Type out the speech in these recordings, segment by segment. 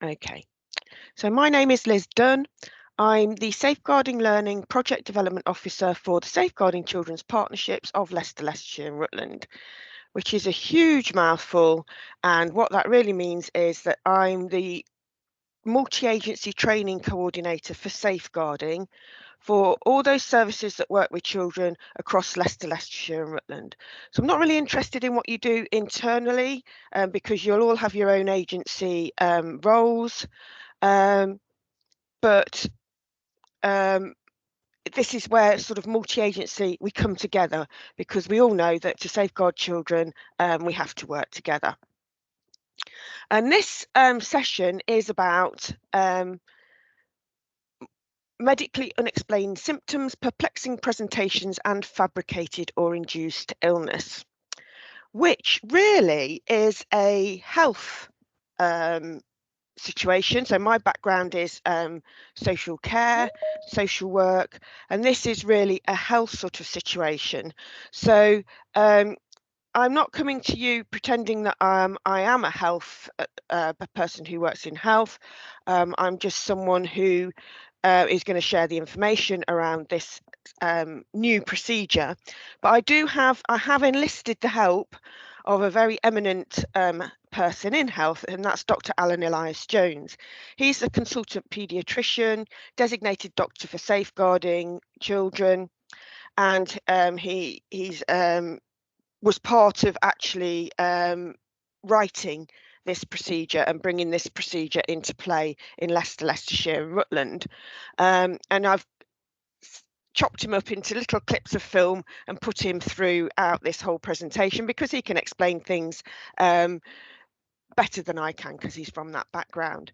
Okay, so my name is Liz Dunn. I'm the Safeguarding Learning Project Development Officer for the Safeguarding Children's Partnerships of Leicester, Leicestershire and Rutland, which is a huge mouthful. And what that really means is that I'm the multi-agency training coordinator for safeguarding for all those services that work with children across Leicester, Leicestershire and Rutland. So I'm not really interested in what you do internally because you'll all have your own agency roles. But this is where sort of multi-agency, we come together because we all know that to safeguard children, we have to work together. And this session is about medically unexplained symptoms, perplexing presentations, and fabricated or induced illness, which really is a health situation. So my background is social care, social work, and this is really a health sort of situation. So I'm not coming to you pretending that I am a health a person who works in health. I'm just someone who is going to share the information around this new procedure. But I have enlisted the help of a very eminent person in health, and that's Dr Alun Elias Jones. He's a consultant paediatrician, designated doctor for safeguarding children, and he's was part of actually writing this procedure and bringing this procedure into play in Leicester, Leicestershire and Rutland. And I've chopped him up into little clips of film and put him throughout this whole presentation because he can explain things better than I can because he's from that background.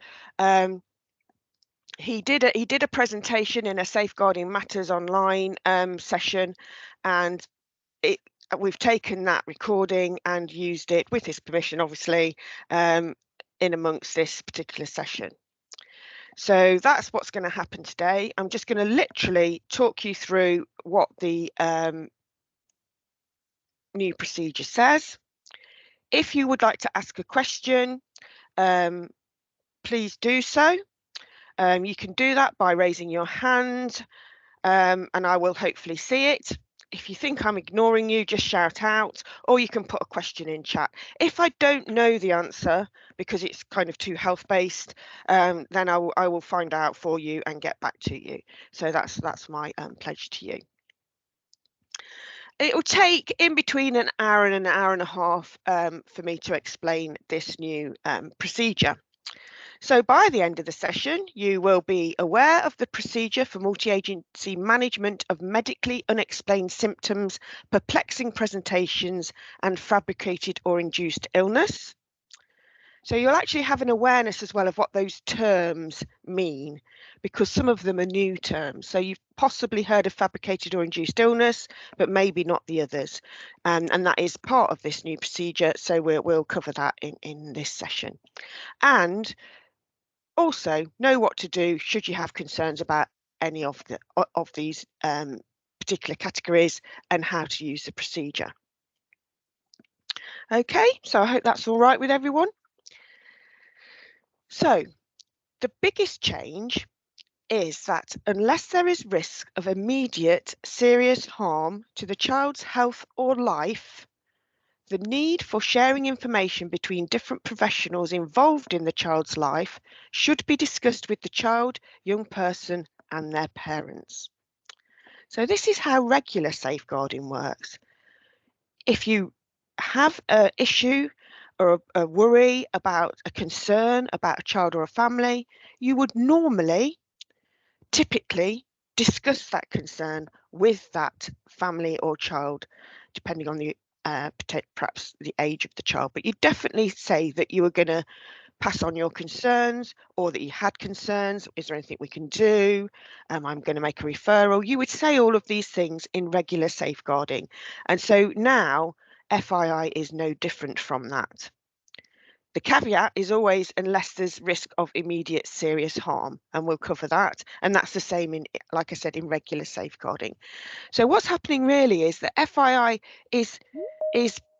He did a presentation in a Safeguarding Matters online session, and we've taken that recording and used it with his permission, obviously, in amongst this particular session. So that's what's going to happen today. I'm just going to literally talk you through what the new procedure says. If you would like to ask a question, please do so. You can do that by raising your hand, and I will hopefully see it. If you think I'm ignoring you, just shout out, or you can put a question in chat. If I don't know the answer because it's kind of too health-based, then I will find out for you and get back to you. So that's my pledge to you. It will take in between an hour and a half for me to explain this new procedure. So by the end of the session, you will be aware of the procedure for multi-agency management of medically unexplained symptoms, perplexing presentations, and fabricated or induced illness. So you'll actually have an awareness as well of what those terms mean, because some of them are new terms. So you've possibly heard of fabricated or induced illness, but maybe not the others. And that is part of this new procedure. So we'll cover that in this session. And also know what to do should you have concerns about any of these particular categories and how to use the procedure. Okay, so I hope that's all right with everyone. So the biggest change is that unless there is risk of immediate serious harm to the child's health or life, the need for sharing information between different professionals involved in the child's life should be discussed with the child, young person, and their parents. So this is how regular safeguarding works. If you have an issue or a worry about a concern about a child or a family, you would typically discuss that concern with that family or child, depending on the perhaps the age of the child, but you definitely say that you are going to pass on your concerns or that you had concerns. Is there anything we can do? I'm going to make a referral. You would say all of these things in regular safeguarding. And so now FII is no different from that. The caveat is always unless there's risk of immediate serious harm, and we'll cover that. And that's the same in, like I said, in regular safeguarding. So what's happening really is that FII is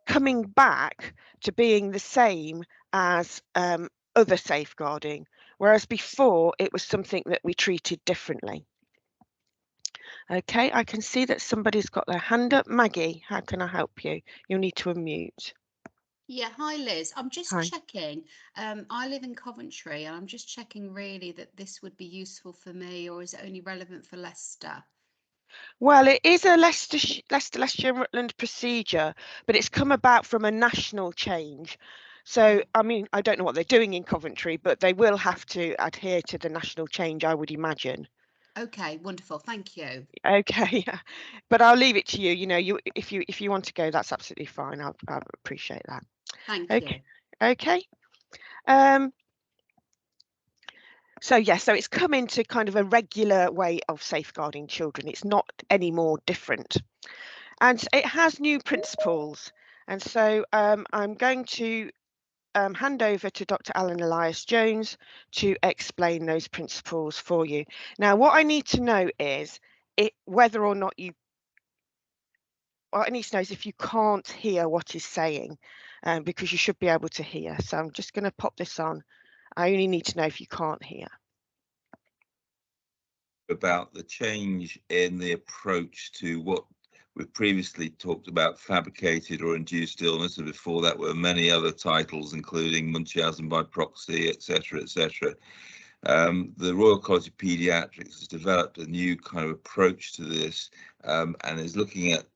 coming back to being the same as other safeguarding, whereas before it was something that we treated differently. Okay, I can see that somebody's got their hand up. Maggie, how can I help you? You'll need to unmute. Yeah, hi Liz. I'm just Hi. checking. I live in Coventry and I'm just checking really that this would be useful for me, or is it only relevant for Leicester? Well, it is a Leicestershire and Rutland procedure, but it's come about from a national change. So, I mean, I don't know what they're doing in Coventry, but they will have to adhere to the national change, I would imagine. Okay, wonderful. Thank you. Okay, but I'll leave it to you. You know, if you want to go, that's absolutely fine. I'll appreciate that. Thank Okay, you. okay. Um, so yeah, so it's come into kind of a regular way of safeguarding children. It's not any more different. And it has new principles. And so I'm going to hand over to Dr. Alun Elias Jones to explain those principles for you. Now, what I need to know is whether or not what I need to know is if you can't hear what he's saying, because you should be able to hear. So I'm just going to pop this on. I only need to know if you can't hear. About the change in the approach to what we've previously talked about, fabricated or induced illness, and before that were many other titles, including Munchausen by proxy, etc., etc. The Royal College of Paediatrics has developed a new kind of approach to this, and is looking at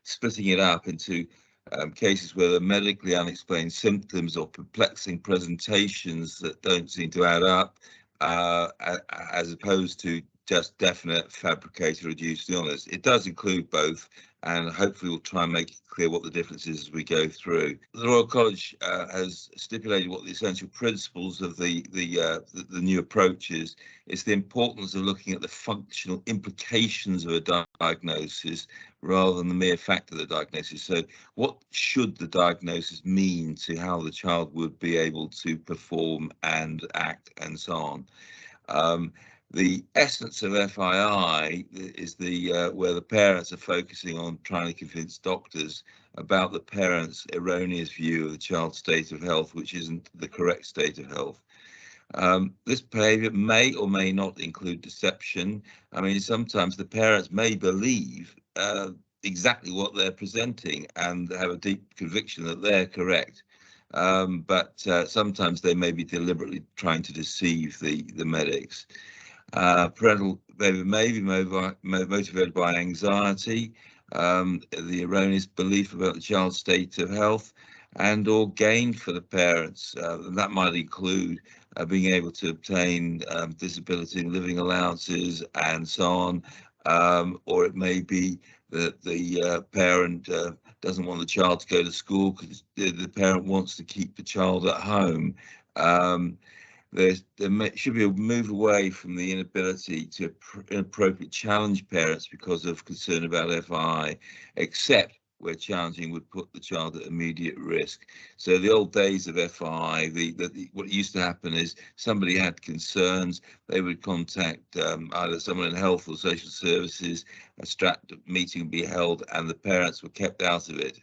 splitting it up into cases where there are medically unexplained symptoms or perplexing presentations that don't seem to add up, as opposed to just definite fabricated or reduced illness. It does include both, and hopefully we'll try and make it clear what the difference is as we go through. The Royal College has stipulated what the essential principles of the new approach is. It's the importance of looking at the functional implications of a diagnosis rather than the mere fact of the diagnosis. So what should the diagnosis mean to how the child would be able to perform and act and so on. The essence of FII is where the parents are focusing on trying to convince doctors about the parents' erroneous view of the child's state of health, which isn't the correct state of health. This behaviour may or may not include deception. I mean, sometimes the parents may believe exactly what they're presenting and have a deep conviction that they're correct. But sometimes they may be deliberately trying to deceive the medics. Parental behavior may be motivated by anxiety, the erroneous belief about the child's state of health, and or gain for the parents. And that might include being able to obtain disability and living allowances and so on. Or it may be that the parent doesn't want the child to go to school because the parent wants to keep the child at home. There should be a move away from the inability to inappropriately challenge parents because of concern about FII, except where challenging would put the child at immediate risk. So the old days of FII, what used to happen is somebody had concerns, they would contact either someone in health or social services, a strat meeting would be held, and the parents were kept out of it.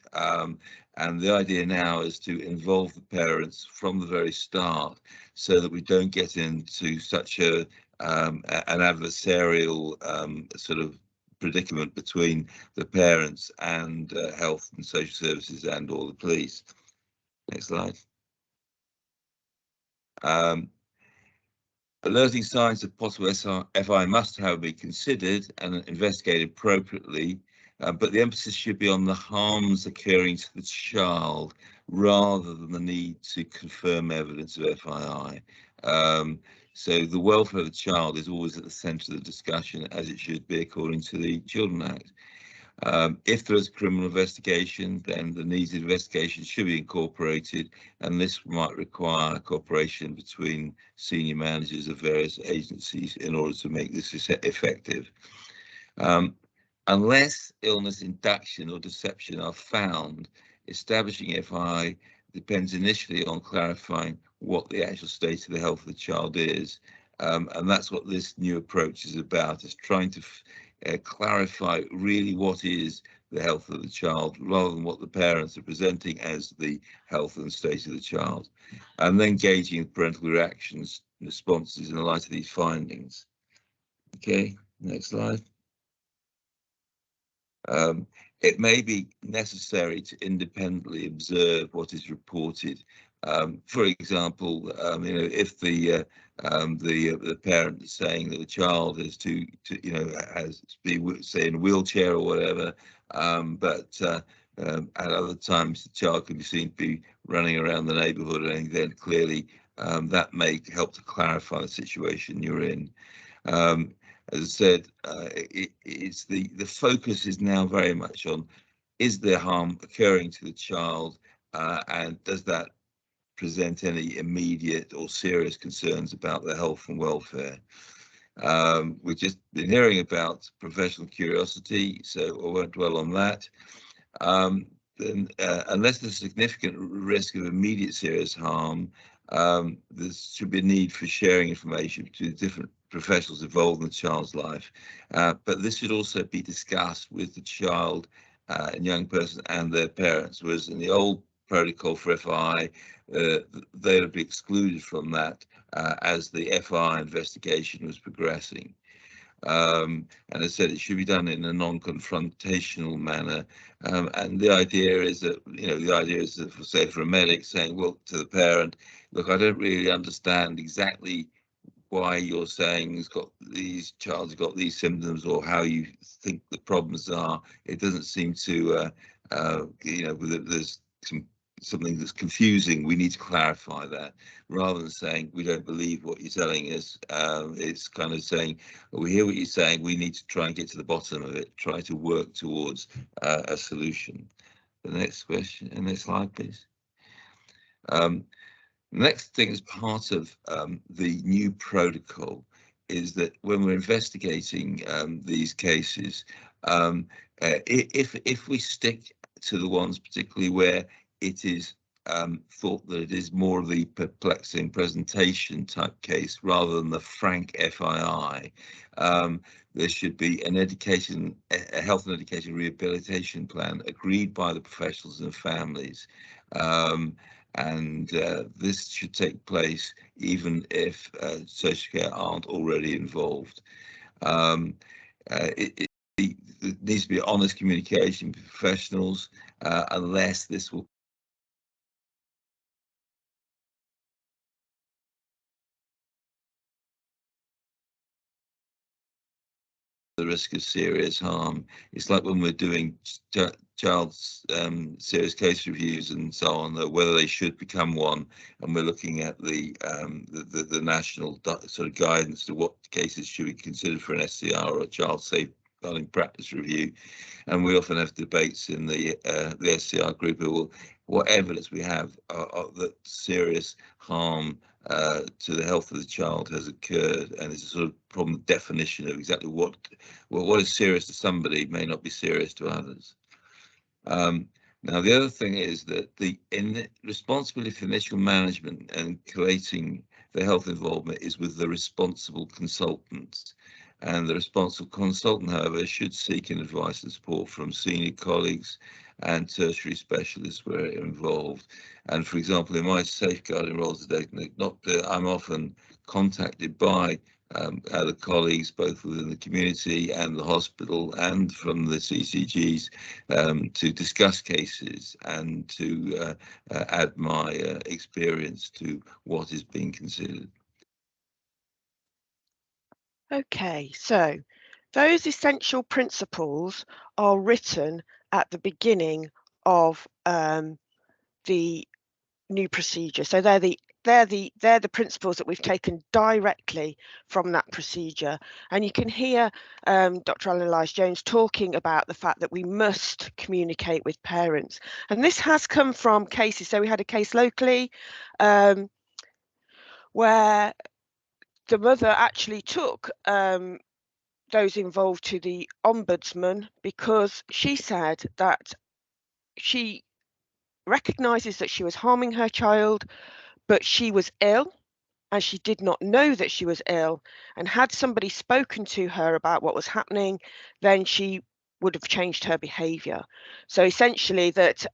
And the idea now is to involve the parents from the very start, so that we don't get into such an adversarial sort of predicament between the parents and health and social services and or the police. Next slide. Alerting signs of possible FI must, however, be considered and investigated appropriately, but the emphasis should be on the harms occurring to the child rather than the need to confirm evidence of FII. So the welfare of the child is always at the centre of the discussion, as it should be according to the Children Act. If there is a criminal investigation, then the needed investigation should be incorporated, and this might require cooperation between senior managers of various agencies in order to make this effective. Unless illness induction or deception are found, establishing FI depends initially on clarifying what the actual state of the health of the child is. And that's what this new approach is about, is trying to clarify really what is the health of the child rather than what the parents are presenting as the health and state of the child, and then gauging parental reactions responses in the light of these findings. Okay, next slide. It may be necessary to independently observe what is reported. For example, if the parent is saying that the child is has to be, say, in a wheelchair or whatever, but at other times the child can be seen to be running around the neighbourhood, and then clearly that may help to clarify the situation you're in. As I said, it's the focus is now very much on, is there harm occurring to the child, and does that present any immediate or serious concerns about their health and welfare? We've just been hearing about professional curiosity, so I won't dwell on that. Then, unless there's significant risk of immediate serious harm, there should be a need for sharing information between different professionals involved in the child's life. But this should also be discussed with the child and young person and their parents, whereas in the old protocol for FII, they would be excluded from that as the FII investigation was progressing. And as I said, it should be done in a non-confrontational manner. And the idea is that, say, for a medic saying, well, to the parent, look, I don't really understand exactly why you're saying these child's got these symptoms, or how you think the problems are. It doesn't seem to, there's something that's confusing. We need to clarify that, rather than saying we don't believe what you're telling us. It's kind of saying, we hear what you're saying, we need to try and get to the bottom of it, try to work towards a solution. The next question, and next slide, please. Next thing, as part of the new protocol, is that when we're investigating these cases, if we stick to the ones particularly where it is thought that it is more of the perplexing presentation type case rather than the frank FII, there should be a health and education rehabilitation plan agreed by the professionals and families. And this should take place even if social care aren't already involved. It needs to be honest communication with professionals, unless this will the risk of serious harm. It's like when we're doing child's serious case reviews and so on, whether they should become one, and we're looking at the national sort of guidance to what cases should be considered for an SCR or a child safeguarding practice review. And we often have debates in the SCR group of, what evidence we have that serious harm to the health of the child has occurred, and it's a sort of problem definition of exactly what is serious to somebody may not be serious to others. Now, the other thing is that the responsibility for initial management and collating the health involvement is with the responsible consultants. And the responsible consultant, however, should seek advice and support from senior colleagues and tertiary specialists where involved. And for example, in my safeguarding roles today, I'm often contacted by other colleagues, both within the community and the hospital and from the CCGs, to discuss cases and to add my experience to what is being considered. Okay, so those essential principles are written at the beginning of the new procedure. So they're the principles that we've taken directly from that procedure. And you can hear Dr. Alun Elias Jones talking about the fact that we must communicate with parents. And this has come from cases. So we had a case locally where the mother actually took those involved to the ombudsman because she said that she recognises that she was harming her child, but she was ill and she did not know that she was ill. And had somebody spoken to her about what was happening, then she would have changed her behaviour. So essentially that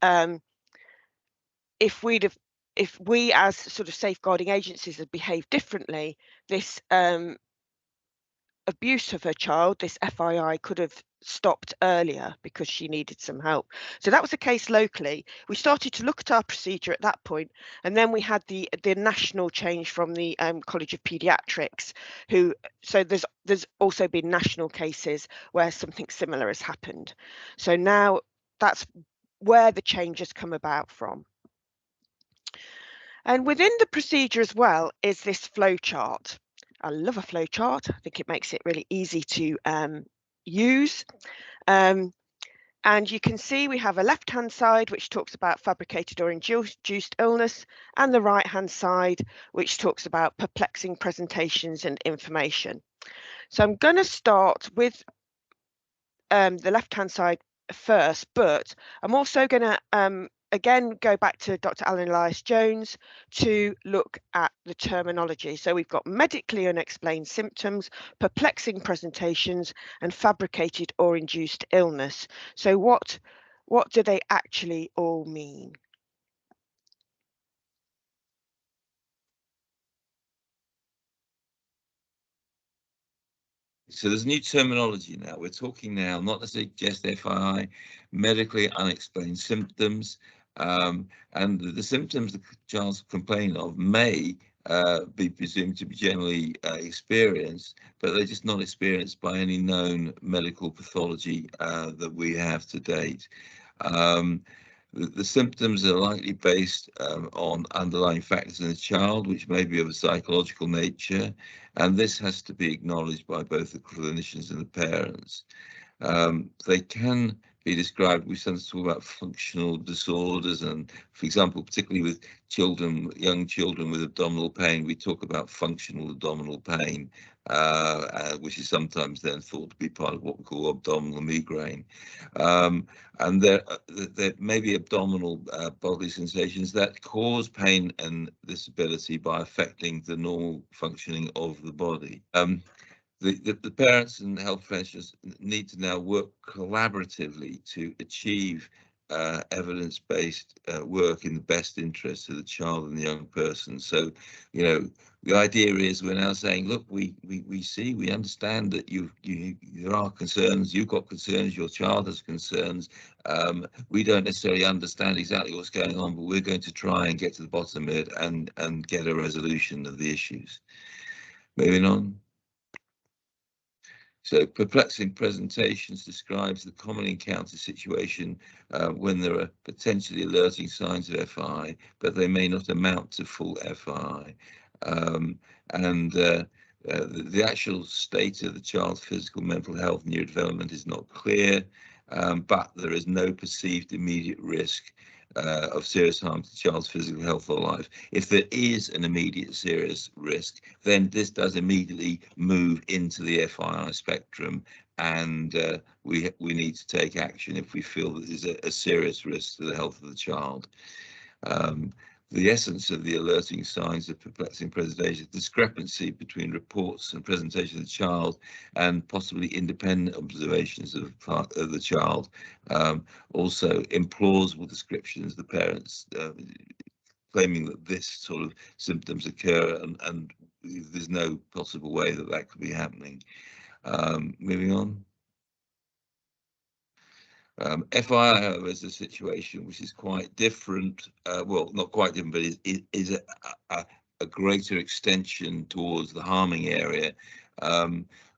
if we'd have if we as sort of safeguarding agencies had behaved differently, this abuse of her child, this FII, could have stopped earlier because she needed some help. So that was the case locally. We started to look at our procedure at that point, and then we had the national change from the College of Paediatrics, so there's also been national cases where something similar has happened. So now that's where the change has come about from. And within the procedure as well is this flow chart. I love a flow chart. I think it makes it really easy to use. And you can see we have a left-hand side which talks about fabricated or induced illness, and the right-hand side which talks about perplexing presentations and information. So I'm going to start with the left-hand side first, but I'm also going to again go back to Dr Alun Elias Jones to look at the terminology. So we've got medically unexplained symptoms, perplexing presentations, and fabricated or induced illness. So what do they actually all mean? So there's new terminology now. We're talking now not necessarily just FII, medically unexplained symptoms, and the symptoms the child's complaining of may be presumed to be generally experienced, but they're just not experienced by any known medical pathology that we have to date. The symptoms are likely based on underlying factors in the child, which may be of a psychological nature, and this has to be acknowledged by both the clinicians and the parents. They can be described, we sometimes talk about functional disorders, and for example, particularly with children, young children with abdominal pain, we talk about functional abdominal pain, which is sometimes then thought to be part of what we call abdominal migraine. And there may be abdominal bodily sensations that cause pain and disability by affecting the normal functioning of the body. The parents and health professionals need to now work collaboratively to achieve evidence-based work in the best interest of the child and the young person. So, you know, the idea is we're now saying, look, we see, we understand that there are concerns, you've got concerns, your child has concerns. We don't necessarily understand exactly what's going on, but we're going to try and get to the bottom of it and get a resolution of the issues. Moving on. So perplexing presentations describes the common encounter situation when there are potentially alerting signs of FII, but they may not amount to full FII. The actual state of the child's physical, mental health, neurodevelopment is not clear, but there is no perceived immediate risk of serious harm to the child's physical health or life. If there is an immediate serious risk, then this does immediately move into the FII spectrum, and we need to take action if we feel that there's a serious risk to the health of the child. The essence of the alerting signs of perplexing presentation, discrepancy between reports and presentation of the child and possibly independent observations of the child. Also implausible descriptions, the parents claiming that this sort of symptoms occur and there's no possible way that that could be happening. Moving on. FII, however, is a situation which is quite different, well, not quite different, but is a greater extension towards the harming area,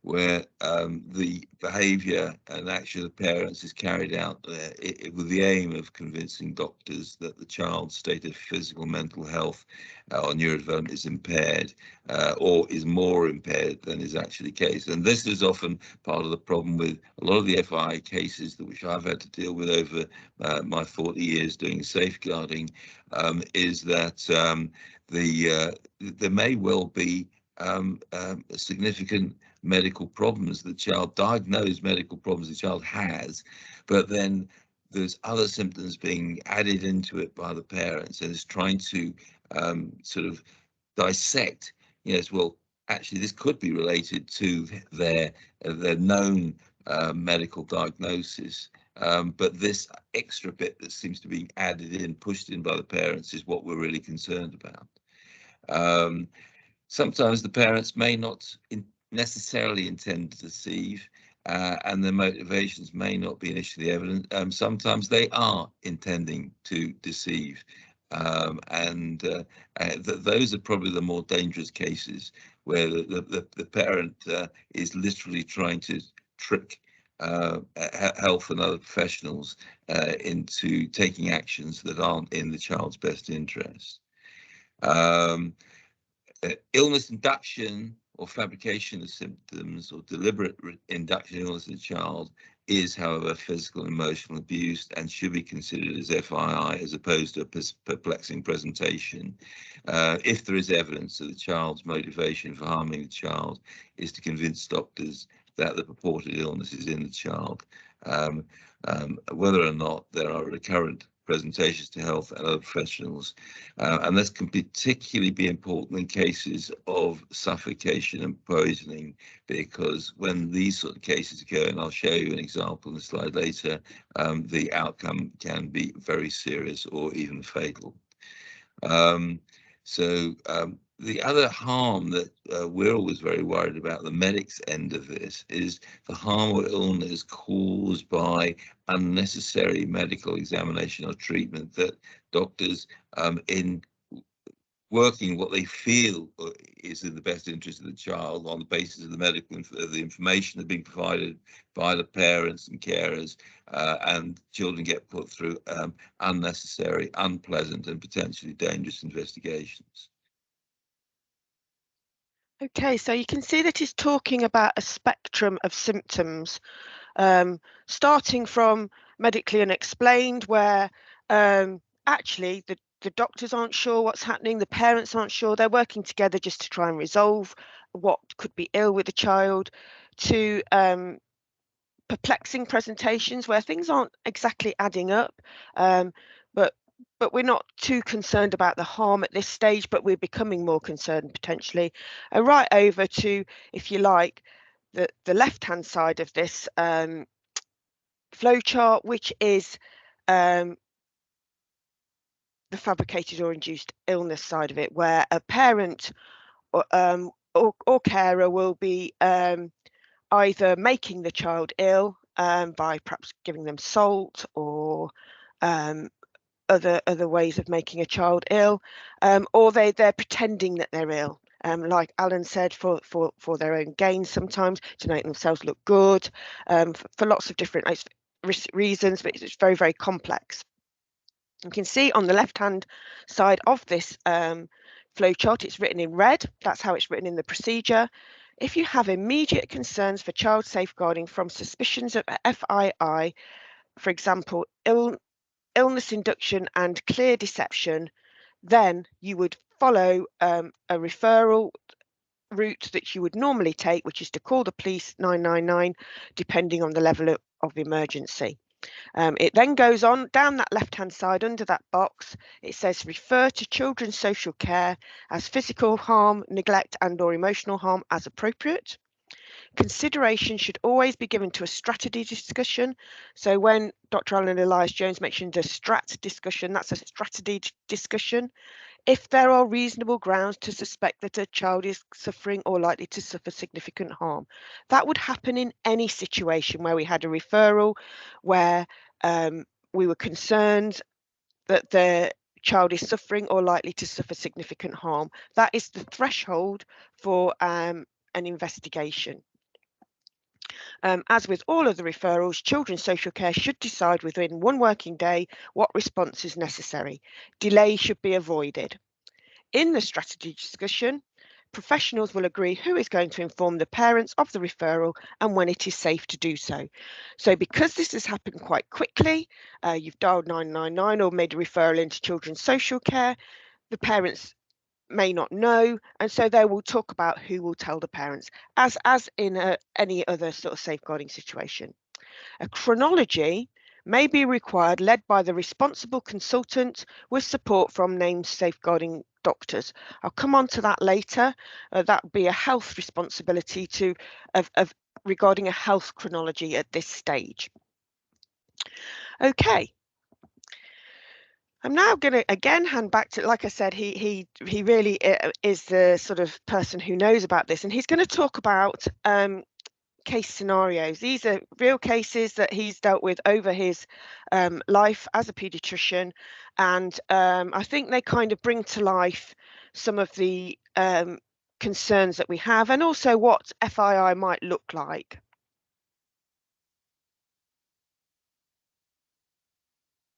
where the behaviour and action of parents is carried out with the aim of convincing doctors that the child's state of physical, mental health or neurodevelopment is impaired or is more impaired than is actually the case. And this is often part of the problem with a lot of the FII cases which I've had to deal with over my 40 years doing safeguarding, is that there may well be significant medical problems the child, diagnosed medical problems the child has, but then there's other symptoms being added into it by the parents, and it's trying to sort of dissect, yes, well, actually this could be related to their known medical diagnosis, But this extra bit that seems to be added in, pushed in by the parents, is what we're really concerned about. Sometimes the parents may not necessarily intend to deceive, and their motivations may not be initially evident. Sometimes they are intending to deceive. Those are probably the more dangerous cases, where the parent is literally trying to trick health and other professionals into taking actions that aren't in the child's best interest. Illness induction or fabrication of symptoms or deliberate induction of illness in a child is, however, physical and emotional abuse and should be considered as FII as opposed to a perplexing presentation. If there is evidence that the child's motivation for harming the child is to convince doctors that the purported illness is in the child, whether or not there are recurrent presentations to health and other professionals, and this can particularly be important in cases of suffocation and poisoning, because when these sort of cases occur, and I'll show you an example in the slide later, the outcome can be very serious or even fatal. The other harm that we're always very worried about, the medics end of this, is the harm or illness caused by unnecessary medical examination or treatment that doctors, in working what they feel is in the best interest of the child on the basis of the medical the information that's being provided by the parents and carers, and children get put through unnecessary, unpleasant and potentially dangerous investigations. Okay, so you can see that he's talking about a spectrum of symptoms, starting from medically unexplained, where actually the doctors aren't sure what's happening, the parents aren't sure, they're working together just to try and resolve what could be ill with the child, to perplexing presentations where things aren't exactly adding up, but we're not too concerned about the harm at this stage, but we're becoming more concerned potentially. Right over to, if you like, the left-hand side of this flow chart, which is the fabricated or induced illness side of it, where a parent or carer will be either making the child ill by perhaps giving them salt or other ways of making a child ill, or they're pretending that they're ill, like Alan said, for their own gain, sometimes to make themselves look good, for lots of different reasons, but it's very, very complex. You can see on the left hand side of this flow chart, it's written in red. That's how it's written in the procedure. If you have immediate concerns for child safeguarding from suspicions of FII, for example, illness induction and clear deception, then you would follow a referral route that you would normally take, which is to call the police 999, depending on the level of emergency. It then goes on down that left-hand side under that box. It says refer to children's social care as physical harm, neglect and/or emotional harm as appropriate. Consideration should always be given to a strategy discussion. So when Dr. Alun Elias Jones mentioned a strat discussion, that's a strategy discussion. If there are reasonable grounds to suspect that a child is suffering or likely to suffer significant harm. That would happen in any situation where we had a referral, where we were concerned that the child is suffering or likely to suffer significant harm. That is the threshold for an investigation. As with all other referrals, children's social care should decide within 1 working day what response is necessary. Delay should be avoided. In the strategy discussion, professionals will agree who is going to inform the parents of the referral and when it is safe to do so. So because this has happened quite quickly, you've dialed 999 or made a referral into children's social care, the parents may not know, and so they will talk about who will tell the parents, as in any other sort of safeguarding situation. A chronology may be required, led by the responsible consultant with support from named safeguarding doctors. I'll come on to that later. That would be a health responsibility regarding a health chronology at this stage. Okay. I'm now going to again hand back to, like I said, he really is the sort of person who knows about this, and he's going to talk about case scenarios. These are real cases that he's dealt with over his life as a paediatrician, and I think they kind of bring to life some of the concerns that we have, and also what FII might look like.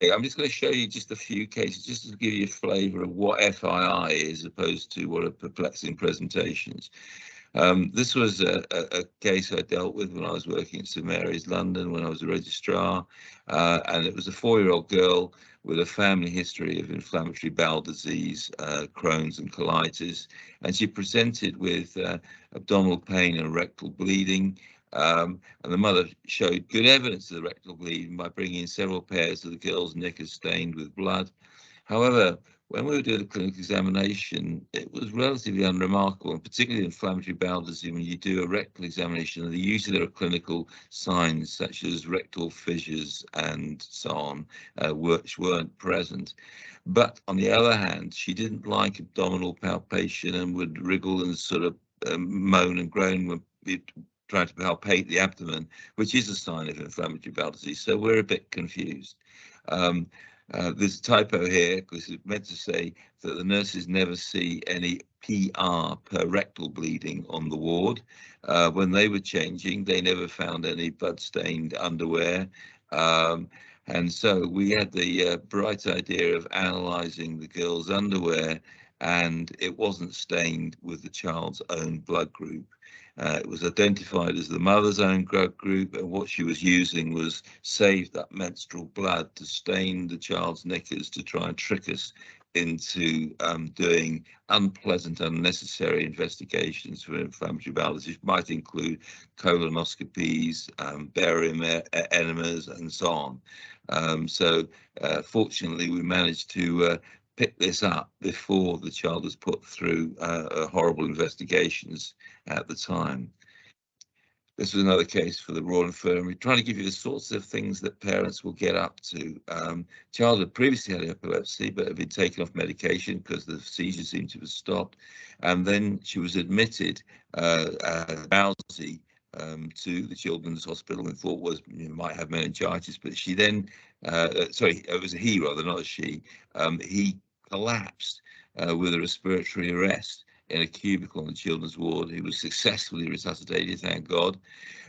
I'm just going to show you just a few cases, just to give you a flavour of what FII is, as opposed to what are perplexing presentations. This was a case I dealt with when I was working at St Mary's, London, when I was a registrar, and it was a 4-year-old girl with a family history of inflammatory bowel disease, Crohn's and colitis, and she presented with abdominal pain and rectal bleeding. And the mother showed good evidence of the rectal bleeding by bringing in several pairs of the girl's knickers stained with blood. However, when we were doing a clinical examination, it was relatively unremarkable, and particularly inflammatory bowel disease, when you do a rectal examination, usually there are clinical signs such as rectal fissures and so on, which weren't present. But on the other hand, she didn't like abdominal palpation and would wriggle and sort of moan and groan when trying to palpate the abdomen, which is a sign of inflammatory bowel disease. So we're a bit confused. There's a typo here, because it's meant to say that the nurses never see any PR per rectal bleeding on the ward. When they were changing, they never found any blood-stained underwear. And so we had the bright idea of analysing the girl's underwear, and it wasn't stained with the child's own blood group. It was identified as the mother's own blood group, and what she was using was saved up menstrual blood to stain the child's knickers to try and trick us into doing unpleasant, unnecessary investigations for inflammatory bowel disease, which might include colonoscopies, barium enemas, and so on. So fortunately, we managed to pick this up before the child was put through horrible investigations at the time. This was another case for the Royal Infirmary, trying to give you the sorts of things that parents will get up to. Child had previously had epilepsy, but had been taken off medication because the seizure seemed to have stopped. And then she was admitted drowsy to the Children's Hospital, and thought was might have meningitis. But she then, sorry, it was a he rather, not a she. He collapsed with a respiratory arrest in a cubicle in the children's ward. He was successfully resuscitated, thank God.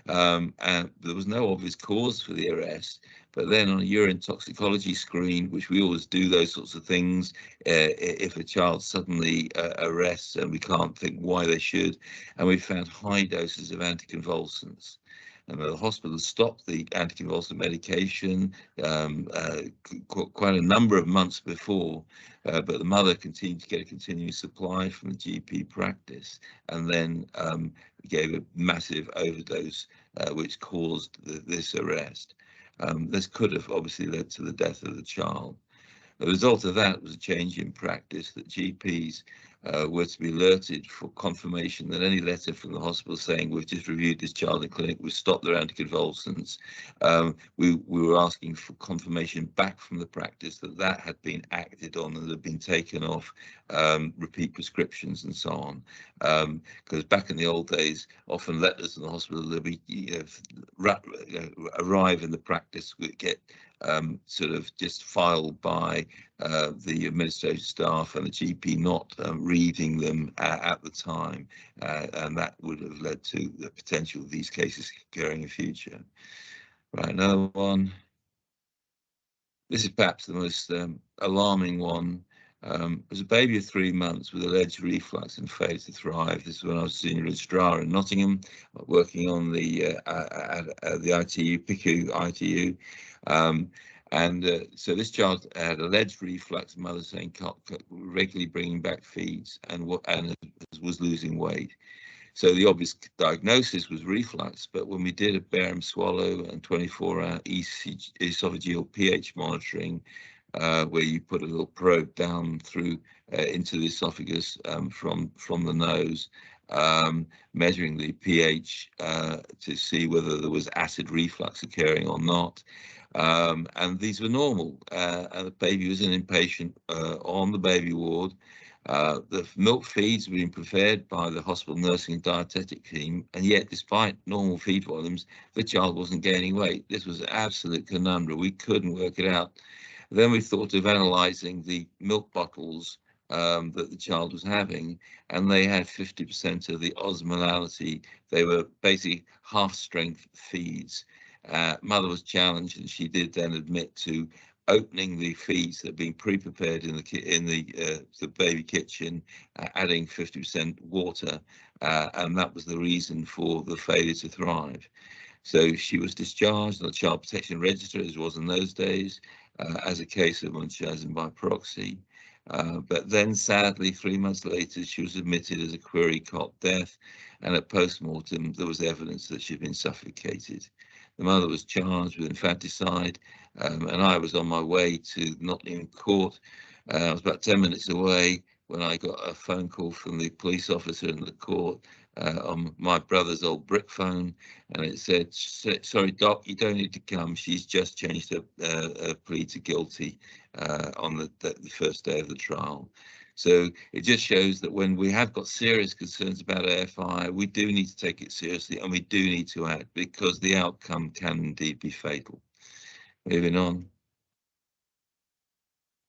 And there was no obvious cause for the arrest. But then on a urine toxicology screen, which we always do those sorts of things, if a child suddenly arrests and we can't think why they should, and we found high doses of anticonvulsants. And the hospital stopped the anticonvulsant medication quite a number of months before, but the mother continued to get a continuous supply from the GP practice, and then gave a massive overdose, which caused this arrest. This could have obviously led to the death of the child. The result of that was a change in practice, that GPs were to be alerted for confirmation that any letter from the hospital saying we've just reviewed this child in clinic, we've stopped their anticonvulsants. We were asking for confirmation back from the practice that that had been acted on and had been taken off repeat prescriptions and so on. Because back in the old days, often letters in the hospital, they'd be, arrive in the practice, would get sort of just filed by the administrative staff and the GP not reading them at the time, and that would have led to the potential of these cases occurring in future. Right, another one. This is perhaps the most alarming one. It was a baby of 3 months with alleged reflux and failure to thrive. This is when I was senior registrar in Nottingham, working on the ITU, PICU ITU. So this child had alleged reflux, mother saying regularly bringing back feeds, and was losing weight. So the obvious diagnosis was reflux, but when we did a barium swallow and 24-hour esophageal pH monitoring, where you put a little probe down through into the esophagus from the nose, measuring the pH to see whether there was acid reflux occurring or not. And these were normal. And the baby was an inpatient on the baby ward. The milk feeds were being prepared by the hospital nursing and dietetic team, and yet, despite normal feed volumes, the child wasn't gaining weight. This was an absolute conundrum. We couldn't work it out. Then we thought of analysing the milk bottles that the child was having, and they had 50% of the osmolality. They were basically half-strength feeds. Mother was challenged, and she did then admit to opening the feeds that had been pre-prepared in the baby kitchen, adding 50% water, and that was the reason for the failure to thrive. So she was discharged on the child protection register, as was in those days, as a case of Munchausen by proxy. But then, sadly, 3 months later, she was admitted as a query cot death, and at post-mortem, there was evidence that she'd been suffocated. The mother was charged with infanticide, and I was on my way to Nottingham Court. I was about 10 minutes away when I got a phone call from the police officer in the court on my brother's old brick phone, and it said, "Sorry, Doc, you don't need to come. She's just changed her plea to guilty on the first day of the trial." So it just shows that when we have got serious concerns about FII, we do need to take it seriously, and we do need to act, because the outcome can indeed be fatal. Moving on.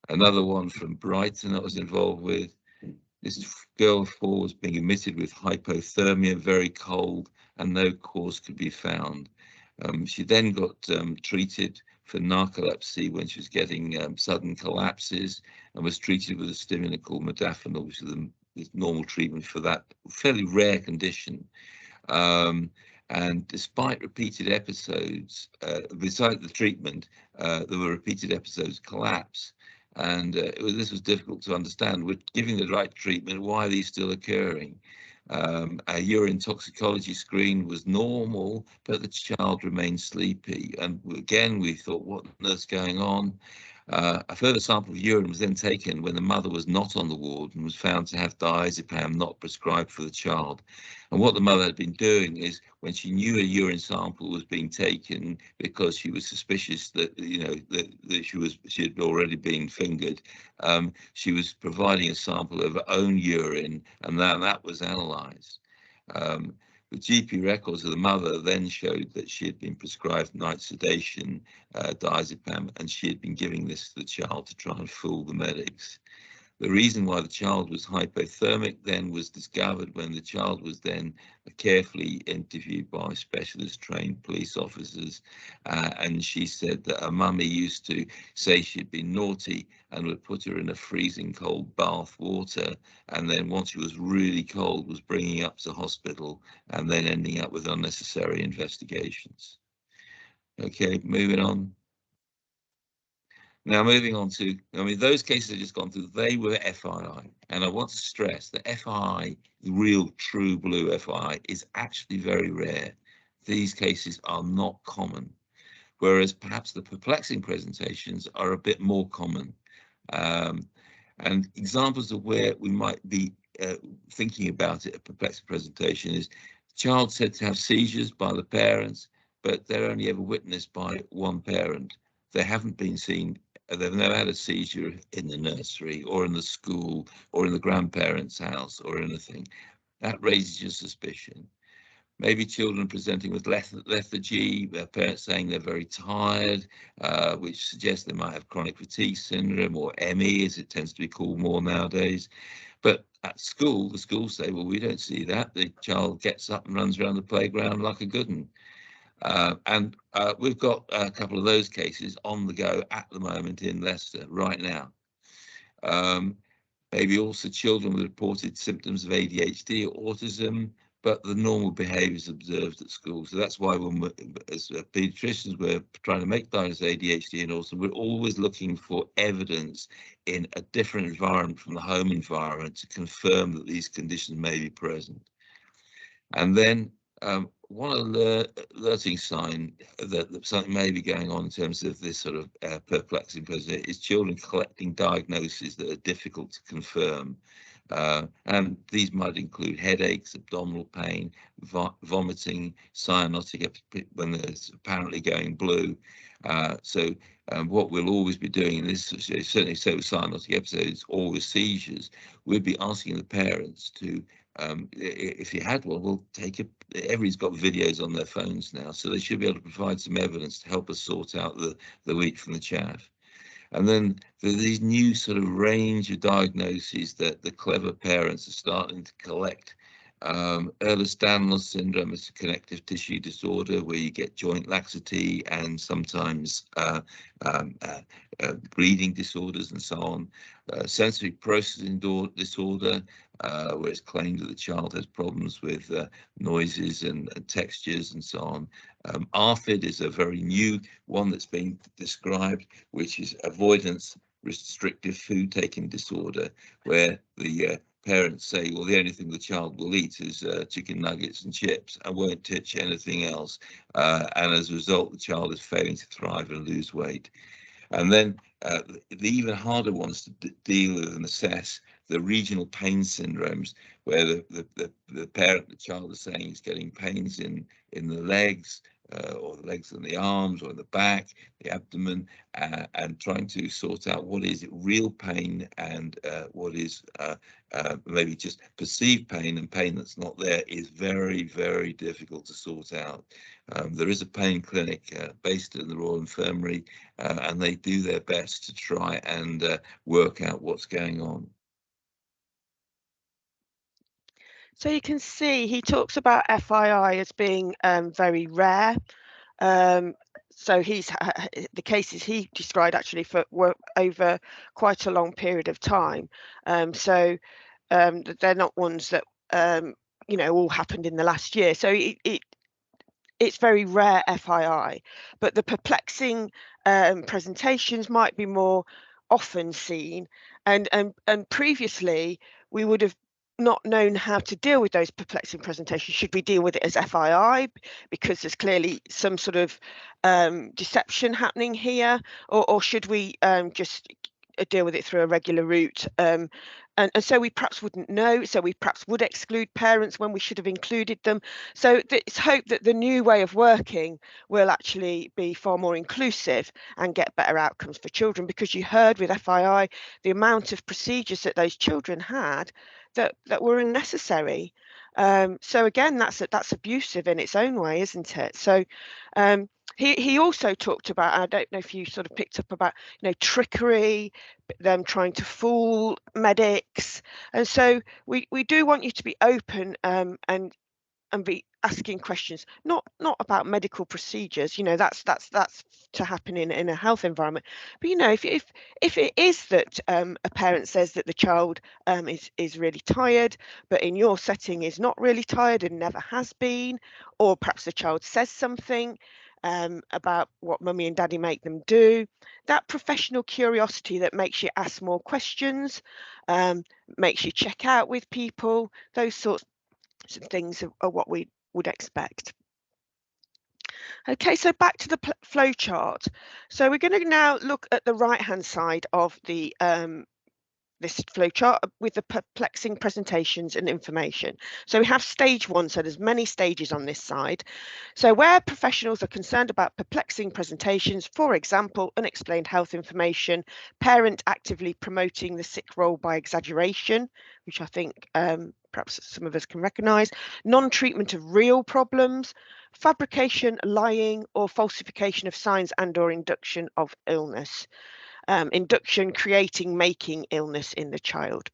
Another one from Brighton that I was involved with. This girl of 4 was being admitted with hypothermia, very cold, and no cause could be found. She then got treated for narcolepsy when she was getting sudden collapses, and was treated with a stimulant called modafinil, which is the normal treatment for that fairly rare condition. And despite repeated episodes, besides the treatment, there were repeated episodes of collapse. And this was difficult to understand. We're giving the right treatment. Why are these still occurring? A urine toxicology screen was normal, but the child remained sleepy. And again, we thought, what on earth's going on? A further sample of urine was then taken when the mother was not on the ward and was found to have diazepam not prescribed for the child. And what the mother had been doing is, when she knew a urine sample was being taken because she was suspicious that, you know, that she had already been fingered, she was providing a sample of her own urine, and that was analysed. The GP records of the mother then showed that she had been prescribed night sedation, diazepam, and she had been giving this to the child to try and fool the medics. The reason why the child was hypothermic then was discovered when the child was then carefully interviewed by specialist trained police officers, and she said that her mummy used to say she'd been naughty and would put her in a freezing cold bath water, and then once she was really cold was bringing up to hospital and then ending up with unnecessary investigations. Okay, moving on. Now, moving on to, those cases I've just gone through, they were FII. And I want to stress that FII, the real true blue FII, is actually very rare. These cases are not common, whereas perhaps the perplexing presentations are a bit more common. And examples of where we might be thinking about it, a perplexing presentation, is child said to have seizures by the parents, but they're only ever witnessed by one parent. They haven't been seen. They've never had a seizure in the nursery or in the school or in the grandparents' house or anything. That raises your suspicion. Maybe children presenting with lethargy, their parents saying they're very tired, which suggests they might have chronic fatigue syndrome, or ME, as it tends to be called more nowadays. But at school, the schools say, well, we don't see that. The child gets up and runs around the playground like a good one. And we've got a couple of those cases on the go at the moment in Leicester right now. Maybe also children with reported symptoms of ADHD or autism, but the normal behaviours observed at school. So that's why when as paediatricians, we're trying to make diagnose ADHD and autism, we're always looking for evidence in a different environment from the home environment to confirm that these conditions may be present. And then one alerting sign that something may be going on in terms of this sort of perplexing presentation is children collecting diagnoses that are difficult to confirm. And these might include headaches, abdominal pain, vomiting, cyanotic when it's apparently going blue. So what we'll always be doing, and this certainly so with cyanotic episodes or with seizures, we'll be asking the parents to, if you had one, we'll take it. Everybody's got videos on their phones now, so they should be able to provide some evidence to help us sort out the wheat from the chaff. And then these new sort of range of diagnoses that the clever parents are starting to collect. Ehlers-Danlos syndrome is a connective tissue disorder where you get joint laxity and sometimes bleeding disorders and so on. Sensory processing disorder, where it's claimed that the child has problems with noises and textures and so on. ARFID is a very new one that's been described, which is avoidance restrictive food taking disorder, where the parents say, well, the only thing the child will eat is chicken nuggets and chips and won't touch anything else. And as a result, the child is failing to thrive and lose weight. And then the even harder ones to deal with and assess, the regional pain syndromes, where the parent, the child is saying he's getting pains in the legs, or the legs and the arms, or in the back, the abdomen, and trying to sort out what is real pain and what is maybe just perceived pain, and pain that's not there is very, very difficult to sort out. There is a pain clinic based in the Royal Infirmary, and they do their best to try and work out what's going on. So you can see he talks about FII as being very rare. So the cases he described actually were over quite a long period of time. So they're not ones that all happened in the last year. So it's very rare FII, but the perplexing presentations might be more often seen, and previously we would have not known how to deal with those perplexing presentations. Should we deal with it as FII because there's clearly some sort of deception happening here, or should we just deal with it through a regular route? And so we perhaps wouldn't know, so we perhaps would exclude parents when we should have included them. So it's hoped that the new way of working will actually be far more inclusive and get better outcomes for children, because you heard with FII the amount of procedures that those children had that were unnecessary. So again, that's abusive in its own way, isn't it? So he also talked about, I don't know if you sort of picked up about, trickery, them trying to fool medics. And so we do want you to be open and be asking questions, not about medical procedures. That's to happen in a health environment. But if it is that a parent says that the child is really tired, but in your setting is not really tired and never has been, or perhaps the child says something about what mummy and daddy make them do, that professional curiosity that makes you ask more questions, makes you check out with people, those sorts of things are what we would expect. Okay, so back to the flow chart. So we're going to now look at the right hand side of the this flow chart with the perplexing presentations and information. So we have stage 1, so there's many stages on this side. So where professionals are concerned about perplexing presentations, for example, unexplained health information, parent actively promoting the sick role by exaggeration, which I think perhaps some of us can recognise, non-treatment of real problems, fabrication, lying, or falsification of signs and/or induction of illness. Induction, creating, making illness in the child.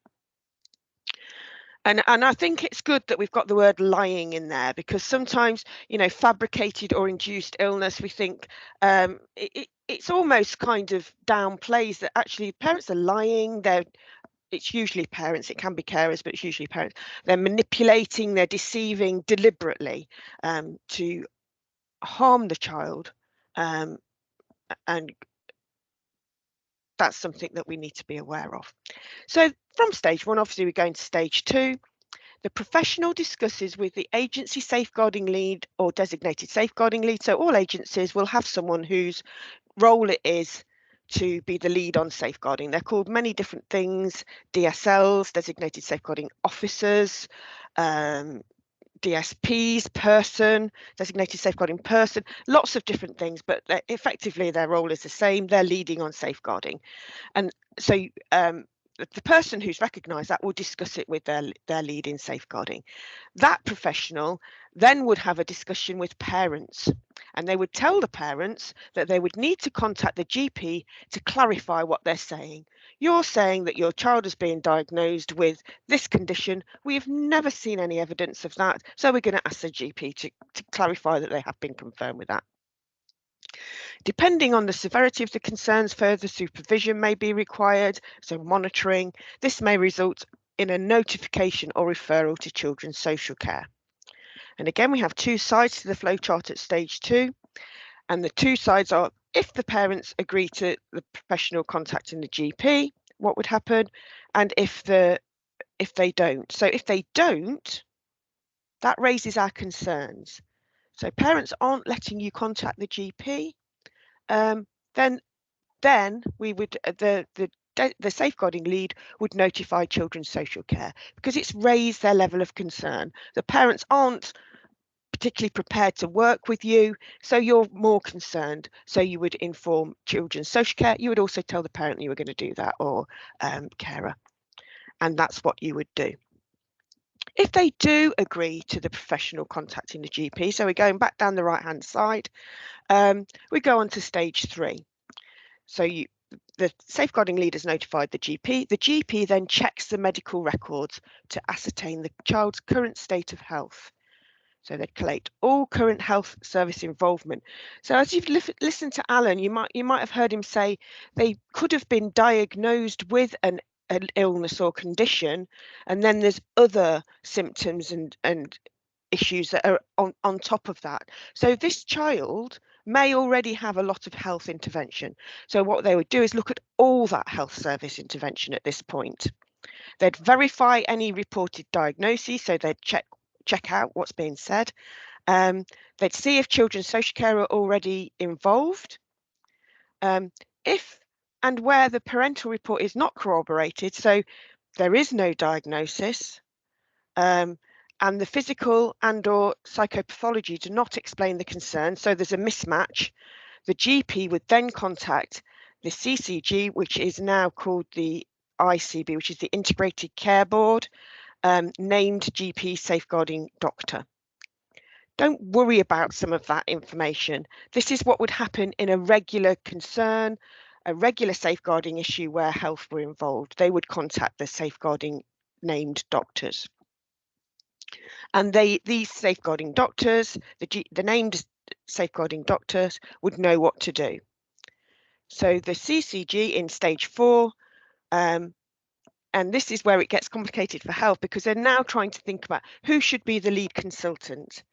And I think it's good that we've got the word lying in there, because sometimes, fabricated or induced illness, we think it's almost kind of downplays that actually parents are lying. It's usually parents, it can be carers, but it's usually parents. They're manipulating, they're deceiving deliberately to harm the child, and that's something that we need to be aware of. So from stage 1, obviously, we go into stage 2. The professional discusses with the agency safeguarding lead or designated safeguarding lead. So all agencies will have someone whose role it is to be the lead on safeguarding. They're called many different things: DSLs, designated safeguarding officers, DSPs, person, designated safeguarding person, lots of different things, but effectively their role is the same. They're leading on safeguarding. And so the person who's recognised that will discuss it with their lead in safeguarding. That professional then would have a discussion with parents, and they would tell the parents that they would need to contact the GP to clarify what they're saying. You're saying that your child is being diagnosed with this condition. We have never seen any evidence of that, so we're going to ask the GP to clarify that they have been confirmed with that. Depending on the severity of the concerns, further supervision may be required, so monitoring. This may result in a notification or referral to children's social care. And again, we have two sides to the flowchart at stage 2. And the two sides are, if the parents agree to the professional contacting the GP, what would happen? And if they don't. So if they don't, that raises our concerns. So parents aren't letting you contact the GP, then we would the safeguarding lead would notify children's social care, because it's raised their level of concern. The parents aren't particularly prepared to work with you, so you're more concerned. So you would inform children's social care. You would also tell the parent you were going to do that, or carer, and that's what you would do. If they do agree to the professional contacting the GP, so we're going back down the right hand side, we go on to stage 3. So the safeguarding lead has notified the GP. The GP then checks the medical records to ascertain the child's current state of health. So they'd collate all current health service involvement. So as you've listened to Alan, you might have heard him say they could have been diagnosed with an illness or condition, and then there's other symptoms and issues that are on top of that. So this child may already have a lot of health intervention. So what they would do is look at all that health service intervention at this point. They'd verify any reported diagnoses, so they'd check out what's being said. They'd see if children's social care are already involved. If and where the parental report is not corroborated, so there is no diagnosis, and the physical and or psychopathology do not explain the concern, so there's a mismatch, the GP would then contact the CCG, which is now called the ICB, which is the Integrated Care Board, named GP safeguarding doctor. Don't worry about some of that information. This is what would happen in a regular concern, a regular safeguarding issue where health were involved. They would contact the safeguarding named doctors. And these safeguarding doctors, the named safeguarding doctors, would know what to do. So the CCG in stage 4, and this is where it gets complicated for health, because they're now trying to think about who should be the lead consultant.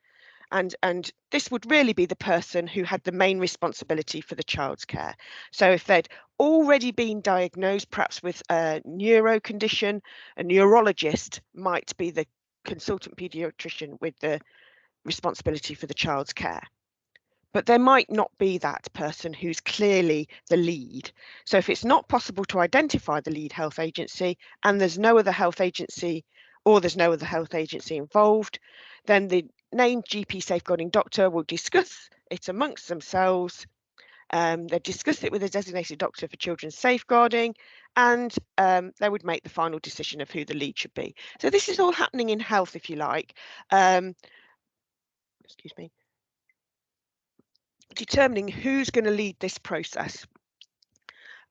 And this would really be the person who had the main responsibility for the child's care. So if they'd already been diagnosed, perhaps with a neuro condition, a neurologist might be the consultant paediatrician with the responsibility for the child's care. But there might not be that person who's clearly the lead. So if it's not possible to identify the lead health agency, and there's no other health agency, or there's no other health agency involved, then the named GP safeguarding doctor will discuss it amongst themselves. They discuss it with a designated doctor for children's safeguarding, and they would make the final decision of who the lead should be. So this is all happening in health, if you like. Excuse me. Determining who's going to lead this process.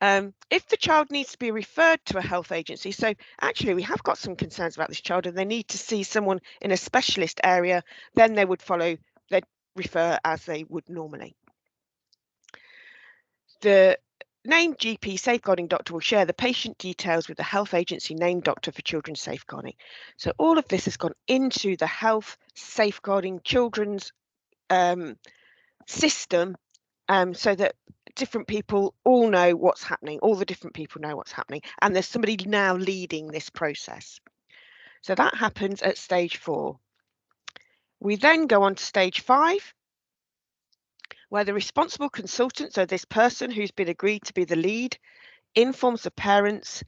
If the child needs to be referred to a health agency, so actually we have got some concerns about this child and they need to see someone in a specialist area, then they would they'd refer as they would normally. The named GP safeguarding doctor will share the patient details with the health agency named doctor for children's safeguarding. So all of this has gone into the health safeguarding children's system, so that different people all know what's happening, all the different people know what's happening, and there's somebody now leading this process. So that happens at stage 4. We then go on to stage 5, where the responsible consultant, so this person who's been agreed to be the lead, informs the parents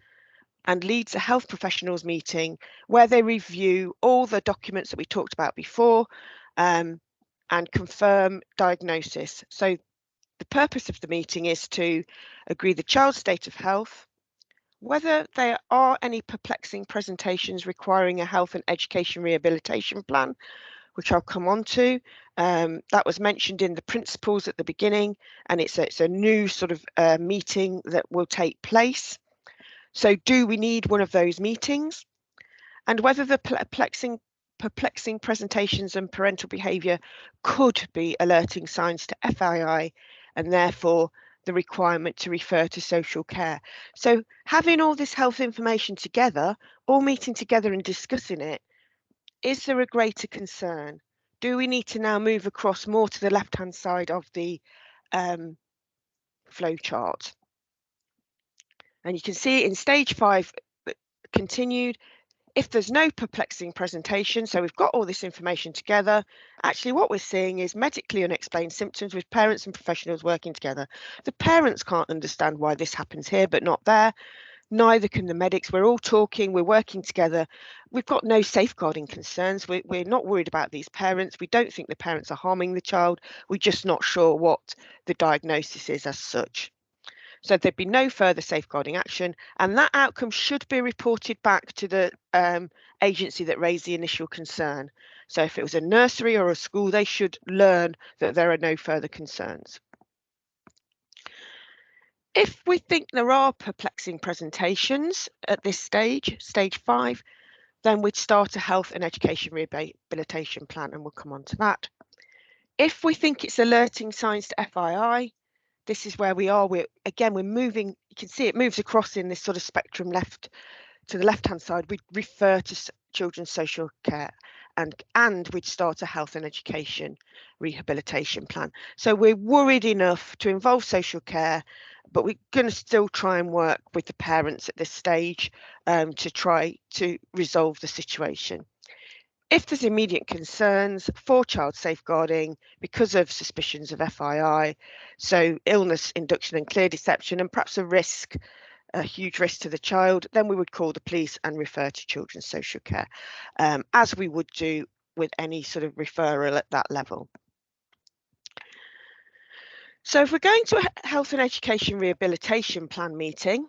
and leads a health professionals meeting where they review all the documents that we talked about before and confirm diagnosis. So the purpose of the meeting is to agree the child's state of health, whether there are any perplexing presentations requiring a health and education rehabilitation plan, which I'll come on to. That was mentioned in the principles at the beginning, and it's a new sort of meeting that will take place. So do we need one of those meetings? And whether the perplexing presentations and parental behaviour could be alerting signs to FII, and therefore the requirement to refer to social care. So having all this health information together, all meeting together and discussing it, is there a greater concern? Do we need to now move across more to the left-hand side of the flow chart? And you can see in stage 5 continued, if there's no perplexing presentation, so we've got all this information together, actually what we're seeing is medically unexplained symptoms with parents and professionals working together. The parents can't understand why this happens here but not there. Neither can the medics. We're all talking, we're working together. We've got no safeguarding concerns. We're not worried about these parents. We don't think the parents are harming the child. We're just not sure what the diagnosis is as such. So there'd be no further safeguarding action, and that outcome should be reported back to the agency that raised the initial concern. So if it was a nursery or a school, they should learn that there are no further concerns. If we think there are perplexing presentations at this stage, stage 5, then we'd start a health and education rehabilitation plan, and we'll come on to that. If we think it's alerting signs to FII, this is where we are. We're moving, you can see it moves across in this sort of spectrum left to the left-hand side. We refer to children's social care and we'd start a health and education rehabilitation plan. So we're worried enough to involve social care, but we're going to still try and work with the parents at this stage to try to resolve the situation. If there's immediate concerns for child safeguarding because of suspicions of FII, so illness, induction and clear deception, and perhaps a huge risk to the child, then we would call the police and refer to children's social care, as we would do with any sort of referral at that level. So if we're going to a health and education rehabilitation plan meeting,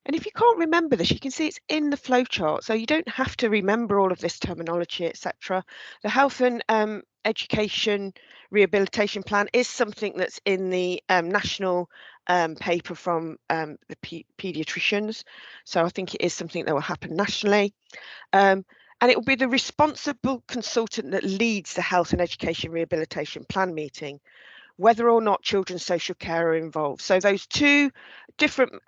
and if you can't remember this, you can see it's in the flowchart, so you don't have to remember all of this terminology, etc. The health and education rehabilitation plan is something that's in the national paper from the paediatricians, so I think it is something that will happen nationally. And it will be the responsible consultant that leads the health and education rehabilitation plan meeting, whether or not children's social care are involved. So those two different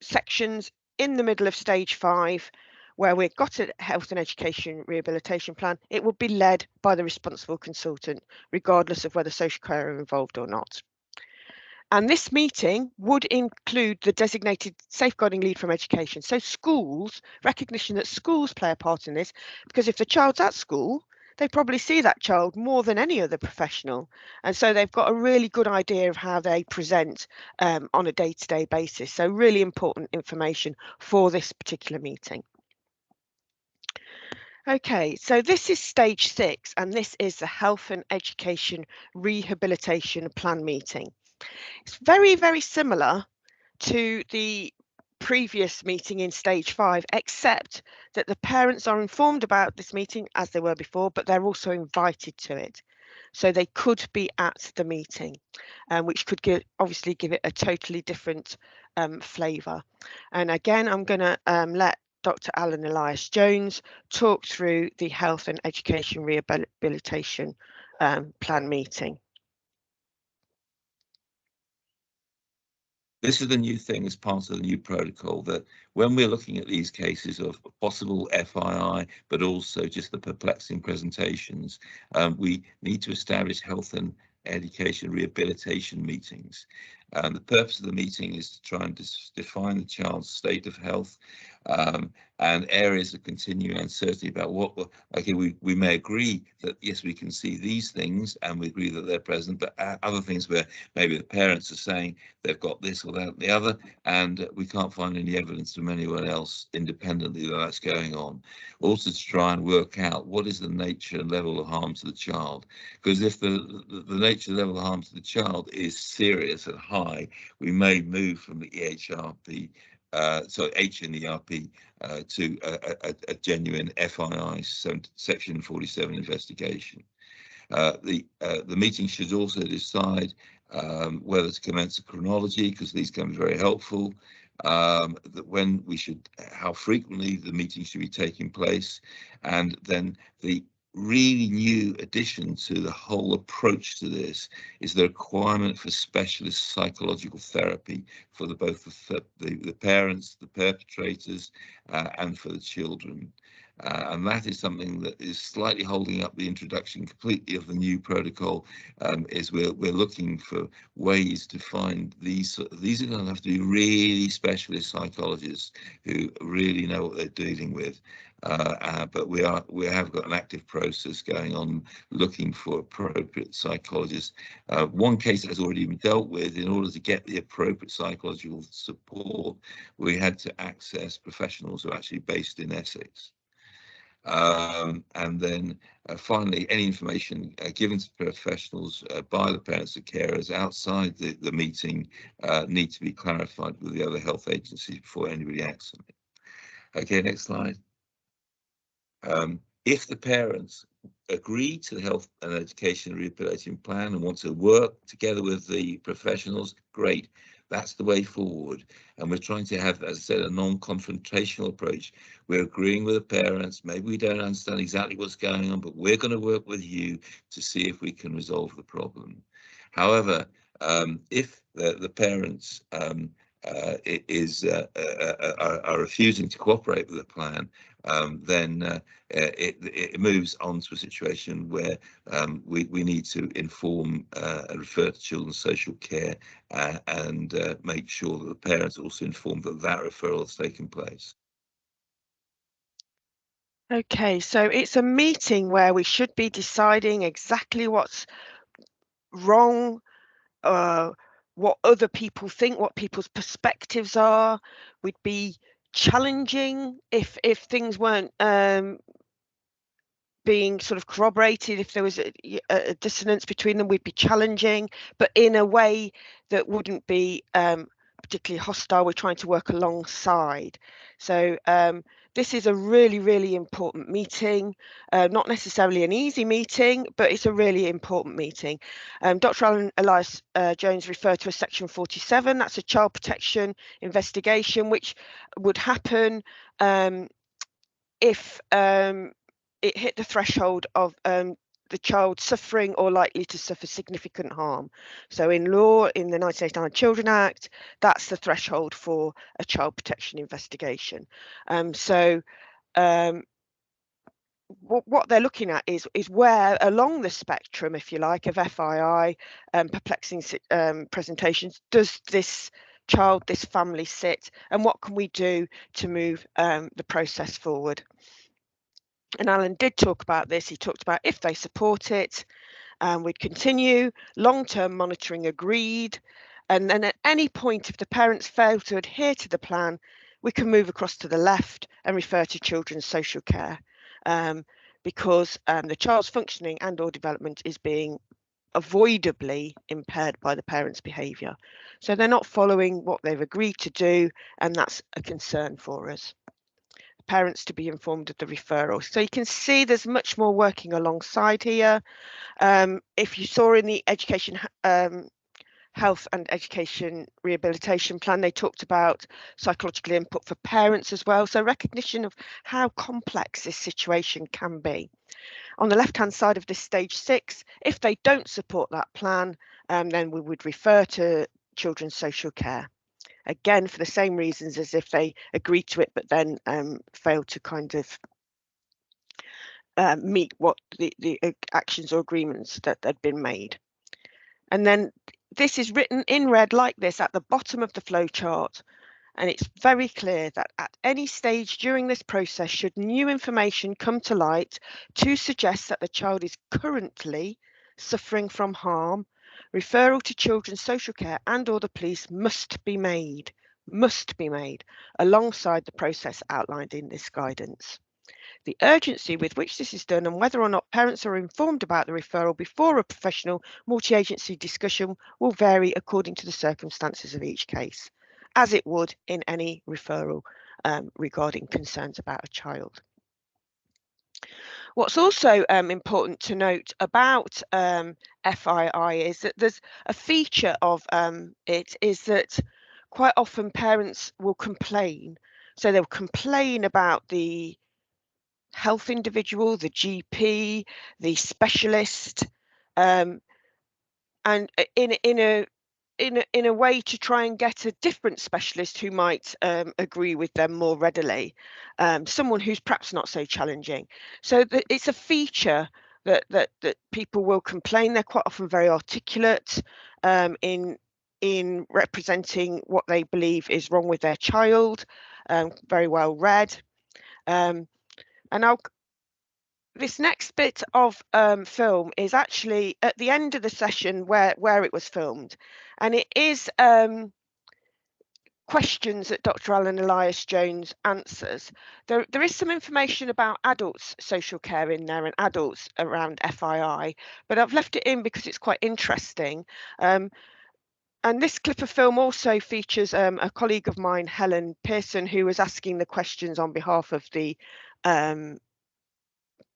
sections in the middle of stage 5, where we've got a health and education rehabilitation plan, it will be led by the responsible consultant, regardless of whether social care are involved or not. And this meeting would include the designated safeguarding lead from education. So schools, recognition that schools play a part in this, because if the child's at school, they probably see that child more than any other professional. And so they've got a really good idea of how they present on a day-to-day basis. So really important information for this particular meeting. Okay, so this is stage 6, and this is the health and education rehabilitation plan meeting. It's very, very similar to the previous meeting in stage 5, except that the parents are informed about this meeting as they were before, but they're also invited to it. So they could be at the meeting, which could obviously give it a totally different flavour. And again, I'm going to let Dr Alun Elias Jones talk through the health and education rehabilitation plan meeting. This is the new thing as part of the new protocol, that when we're looking at these cases of possible FII, but also just the perplexing presentations, we need to establish health and education rehabilitation meetings. The purpose of the meeting is to try and define the child's state of health and areas of continuing uncertainty about what, okay, we may agree that, yes, we can see these things and we agree that they're present, but other things where maybe the parents are saying they've got this or that, the other, and we can't find any evidence from anyone else independently that that's going on. Also to try and work out what is the nature and level of harm to the child, because if the nature and level of harm to the child is serious and high, we may move from the EHRP, H in the ERP, to a genuine FII Section 47 investigation. The meeting should also decide whether to commence a chronology, because these can be very helpful. That when we should, how frequently the meeting should be taking place, and then the really new addition to the whole approach to this is the requirement for specialist psychological therapy for both the parents, the perpetrators, and for the children. And that is something that is slightly holding up the introduction completely of the new protocol. Is we're looking for ways to find these are going to have to be really specialist psychologists who really know what they're dealing with. But we have got an active process going on looking for appropriate psychologists. One case that has already been dealt with. In order to get the appropriate psychological support, we had to access professionals who are actually based in Essex. And then finally, any information given to professionals by the parents or carers outside the meeting need to be clarified with the other health agencies before anybody acts on it. Okay, next slide. If the parents agree to the health and education rehabilitation plan and want to work together with the professionals, great. That's the way forward. And we're trying to have, as I said, a non-confrontational approach. We're agreeing with the parents. Maybe we don't understand exactly what's going on, but we're going to work with you to see if we can resolve the problem. However, if the parents are refusing to cooperate with the plan, then it moves on to a situation where we need to inform and refer to children's social care and make sure that the parents are also informed that that referral has taken place. Okay, so it's a meeting where we should be deciding exactly what's wrong, what other people think, what people's perspectives are. We'd be challenging if things weren't being sort of corroborated. If there was a dissonance between them, we'd be challenging, but in a way that wouldn't be particularly hostile. We're trying to work alongside. So this is a really, really important meeting, not necessarily an easy meeting, but it's a really important meeting. Dr Alun Elias Jones referred to a Section 47, that's a child protection investigation, which would happen if it hit the threshold of the child suffering or likely to suffer significant harm. So in law, in the 1989 Children Act, that's the threshold for a child protection investigation. What they're looking at is where along the spectrum, if you like, of FII perplexing presentations does this child, this family sit, and what can we do to move the process forward. And Alan did talk about this. He talked about if they support it, we'd continue, long-term monitoring agreed, and then at any point if the parents fail to adhere to the plan, we can move across to the left and refer to children's social care, because the child's functioning and or development is being avoidably impaired by the parents' behaviour. So they're not following what they've agreed to do, and that's a concern for us. Parents to be informed of the referral. So you can see there's much more working alongside here. If you saw in the education health and education rehabilitation plan, they talked about psychological input for parents as well. So recognition of how complex this situation can be. On the left hand side of this stage 6, if they don't support that plan, then we would refer to children's social care. Again, for the same reasons as if they agree to it, but then fail to kind of meet what the actions or agreements that had been made. And then this is written in red like this at the bottom of the flow chart. And it's very clear that at any stage during this process, should new information come to light to suggest that the child is currently suffering from harm, referral to children's social care and or the police must be made alongside the process outlined in this guidance. The urgency with which this is done and whether or not parents are informed about the referral before a professional multi-agency discussion will vary according to the circumstances of each case, as it would in any referral regarding concerns about a child. What's also important to note about FII is that there's a feature of it is that quite often parents will complain. So they'll complain about the health individual, the GP, the specialist, and in a way to try and get a different specialist who might agree with them more readily, someone who's perhaps not so challenging. So it's a feature that people will complain. They're quite often very articulate in representing what they believe is wrong with their child, very well read. And this next bit of film is actually at the end of the session where it was filmed, and it is questions that Dr Alun Elias Jones answers. There is some information about adults' social care in there and adults around FII, but I've left it in because it's quite interesting. And this clip of film also features a colleague of mine, Helen Pearson, who was asking the questions on behalf of the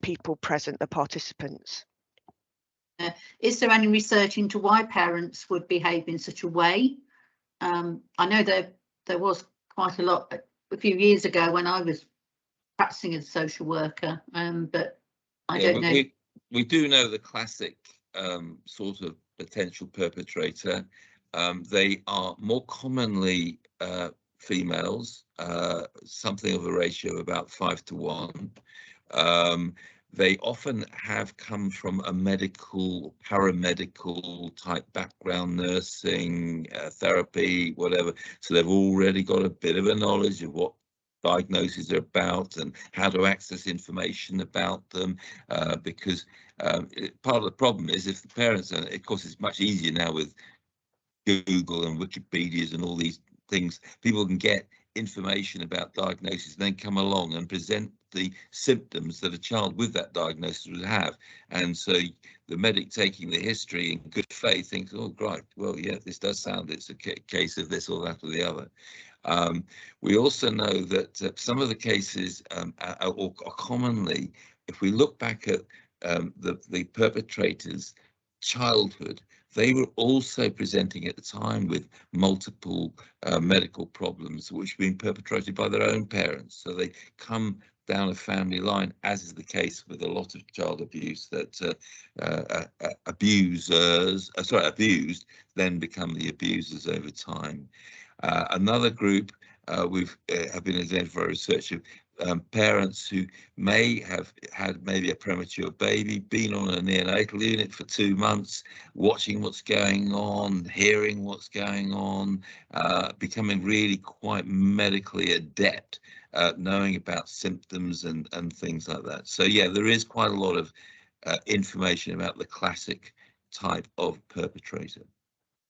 people present, the participants. Is there any research into why parents would behave in such a way? I know there was quite a lot a few years ago when I was practicing as a social worker, but I don't know. We do know the classic sort of potential perpetrator. They are more commonly females, something of a ratio of about 5 to 1. They often have come from a medical, paramedical type background, nursing, therapy, whatever. So they've already got a bit of a knowledge of what diagnoses are about and how to access information about them, because part of the problem is if the parents, and of course it's much easier now with Google and Wikipedias and all these things, people can get information about diagnosis and then come along and present the symptoms that a child with that diagnosis would have. And so the medic taking the history in good faith thinks, oh, right, well, yeah, this does sound, it's a case of this or that or the other. We also know that some of the cases are commonly, if we look back at the perpetrator's childhood, they were also presenting at the time with multiple medical problems which have been perpetrated by their own parents. So they come down a family line, as is the case with a lot of child abuse, that abused then become the abusers over time. Another group have been identified by research of parents who may have had maybe a premature baby, been on a neonatal unit for 2 months, watching what's going on, hearing what's going on, becoming really quite medically adept, knowing about symptoms and things like that. So yeah, there is quite a lot of information about the classic type of perpetrator.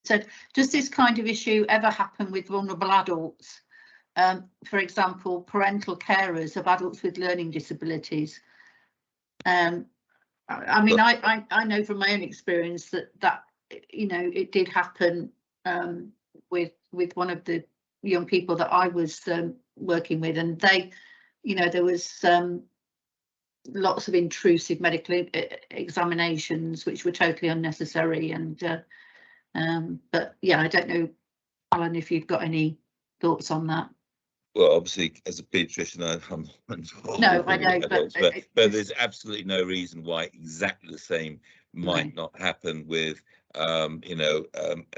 So does this kind of issue ever happen with vulnerable adults? For example, parental carers of adults with learning disabilities. I mean, I know from my own experience that you know, it did happen with one of the young people that I was working with, and they, you know, there was lots of intrusive medical examinations which were totally unnecessary, and but yeah, I don't know, Alan, if you've got any thoughts on that. Well, obviously, as a paediatrician, I'm involved. No, I know, adults, but there's absolutely no reason why exactly the same might not happen with, you know,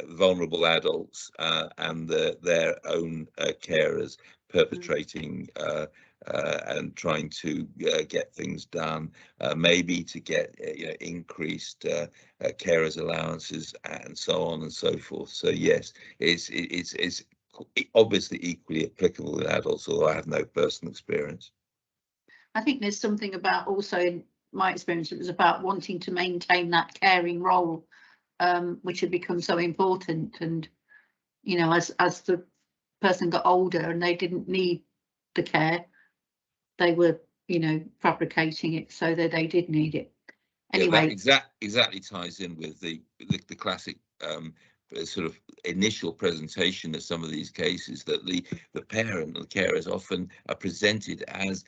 vulnerable adults and their own carers perpetrating and trying to get things done, maybe to get increased carers allowances and so on and so forth. So yes, it's obviously equally applicable in adults, although I have no personal experience. I think there's something about, also in my experience, it was about wanting to maintain that caring role, which had become so important. And as the person got older and they didn't need the care, they were fabricating it so that they did need it. Anyway, yeah, that exactly ties in with the classic sort of initial presentation of some of these cases, that the parent, the carers, often are presented as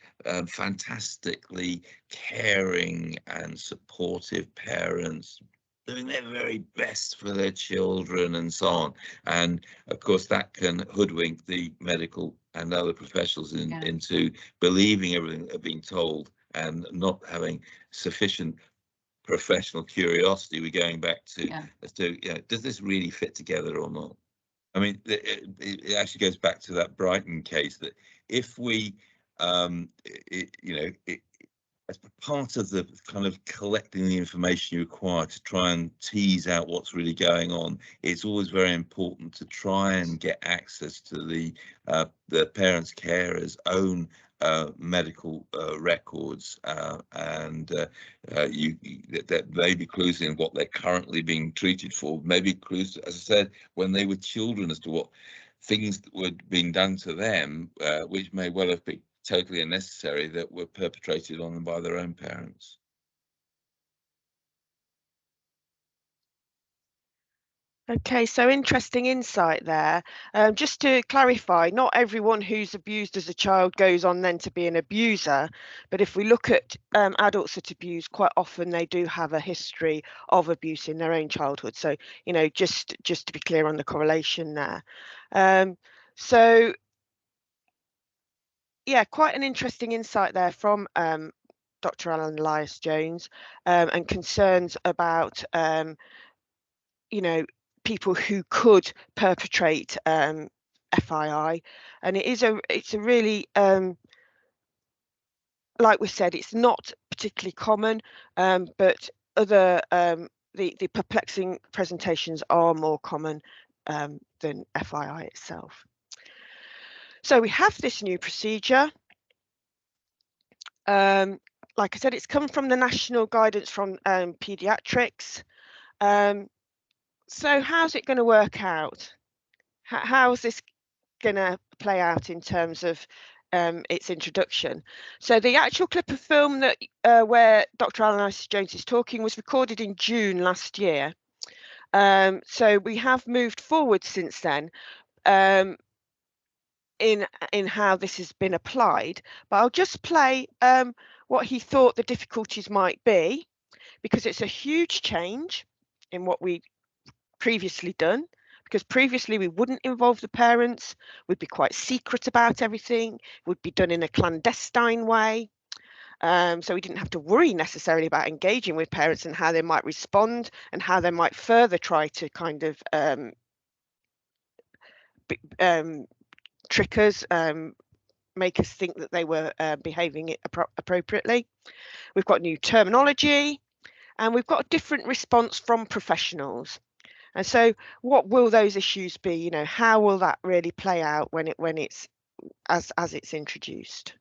fantastically caring and supportive parents, doing their very best for their children and so on. And of course that can hoodwink the medical and other professionals into believing everything they're being told and not having sufficient professional curiosity. We're going back to as to does this really fit together or not? I mean, it actually goes back to that Brighton case, that if we as part of the kind of collecting the information you require to try and tease out what's really going on, it's always very important to try and get access to the parents' carers' own medical records, and that may be clues in what they're currently being treated for, maybe clues, as I said, when they were children, as to what things that were being done to them, which may well have been totally unnecessary, that were perpetrated on them by their own parents. Okay, so interesting insight there. Just to clarify, not everyone who's abused as a child goes on then to be an abuser, but if we look at adults that abuse, quite often they do have a history of abuse in their own childhood. So, just to be clear on the correlation there. So yeah, quite an interesting insight there from Dr. Alun Elias Jones, and concerns about people who could perpetrate FII, and it's a really like we said, it's not particularly common, but other the perplexing presentations are more common than FII itself. So we have this new procedure. Like I said, it's come from the National Guidance from Paediatrics. So how's it going to work out? How's this going to play out in terms of its introduction? So the actual clip of film that where Dr. Alun Elias Jones is talking was recorded in June last year. So we have moved forward since then in how this has been applied, but I'll just play what he thought the difficulties might be, because it's a huge change in what we previously done, because previously we wouldn't involve the parents, we'd be quite secret about everything, would be done in a clandestine way, so we didn't have to worry necessarily about engaging with parents and how they might respond and how they might further try to kind of trick us, make us think that they were behaving appropriately. We've got new terminology, and we've got a different response from professionals. And so what will those issues be? How will that really play out when it's as it's introduced?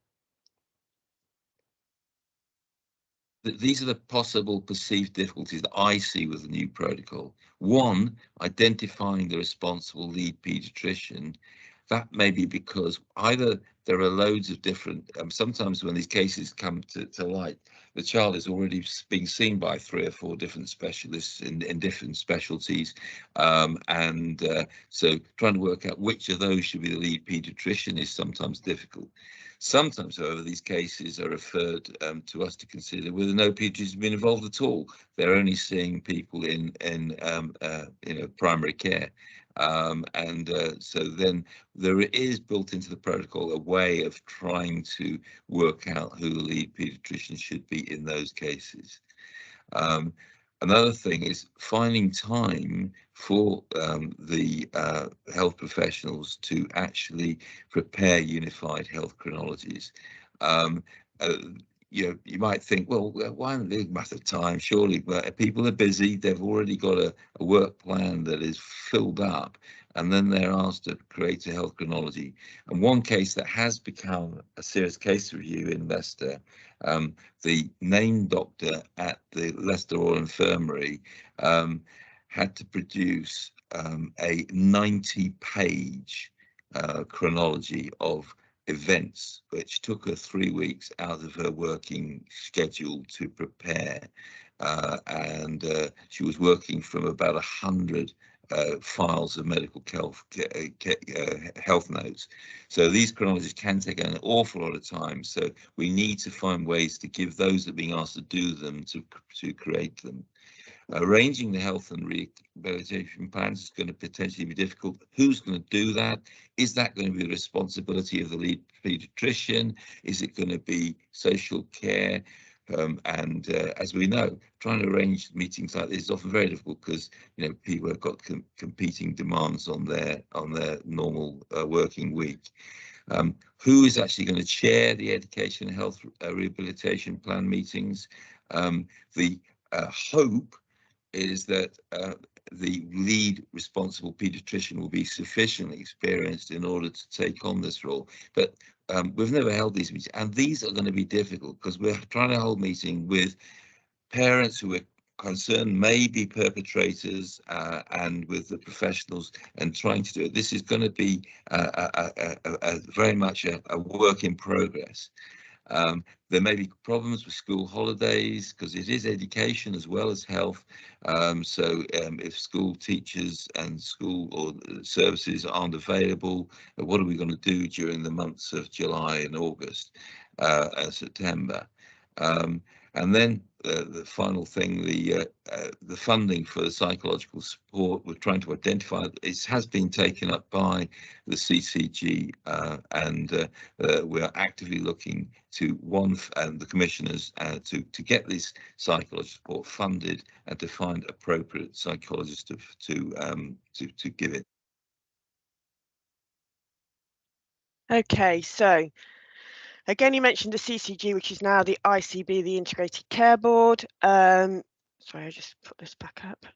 These are the possible perceived difficulties that I see with the new protocol. One, identifying the responsible lead paediatrician. That may be because either there are loads of different, sometimes when these cases come to light, the child is already being seen by 3 or 4 different specialists in different specialties. So trying to work out which of those should be the lead paediatrician is sometimes difficult. Sometimes, however, these cases are referred to us to consider whether no paediatrician been involved at all. They're only seeing people in primary care. So then there is built into the protocol a way of trying to work out who the lead paediatrician should be in those cases. Another thing is finding time for the health professionals to actually prepare unified health chronologies. You might think, well, why not a matter of time, surely, but people are busy, they've already got a work plan that is filled up, and then they're asked to create a health chronology. And one case that has become a serious case review in Leicester, the named doctor at the Leicester Royal Infirmary had to produce a 90-page chronology of events, which took her 3 weeks out of her working schedule to prepare, and she was working from about 100 files of medical health notes. So these chronologies can take an awful lot of time, so we need to find ways to give those that are being asked to do them to create them. Arranging the health and rehabilitation plans is going to potentially be difficult. Who's going to do that? Is that going to be the responsibility of the lead paediatrician? Is it going to be social care? And as we know, trying to arrange meetings like this is often very difficult because people have got competing demands on their normal working week. Who is actually going to chair the education and health rehabilitation plan meetings? The hope is that the lead responsible paediatrician will be sufficiently experienced in order to take on this role. But we've never held these meetings, and these are going to be difficult because we're trying to hold meetings with parents who are concerned may be perpetrators and with the professionals and trying to do it. This is going to be very much a work in progress. There may be problems with school holidays because it is education as well as health. So if school teachers and school or services aren't available, what are we going to do during the months of July and August and September? And then the final thing, the funding for the psychological support, we're trying to identify. It has been taken up by the CCG, and we are actively looking to and the commissioners to get this psychological support funded and to find appropriate psychologists to give it. Okay, so again, you mentioned the CCG, which is now the ICB, the Integrated Care Board. Sorry, I just put this back up.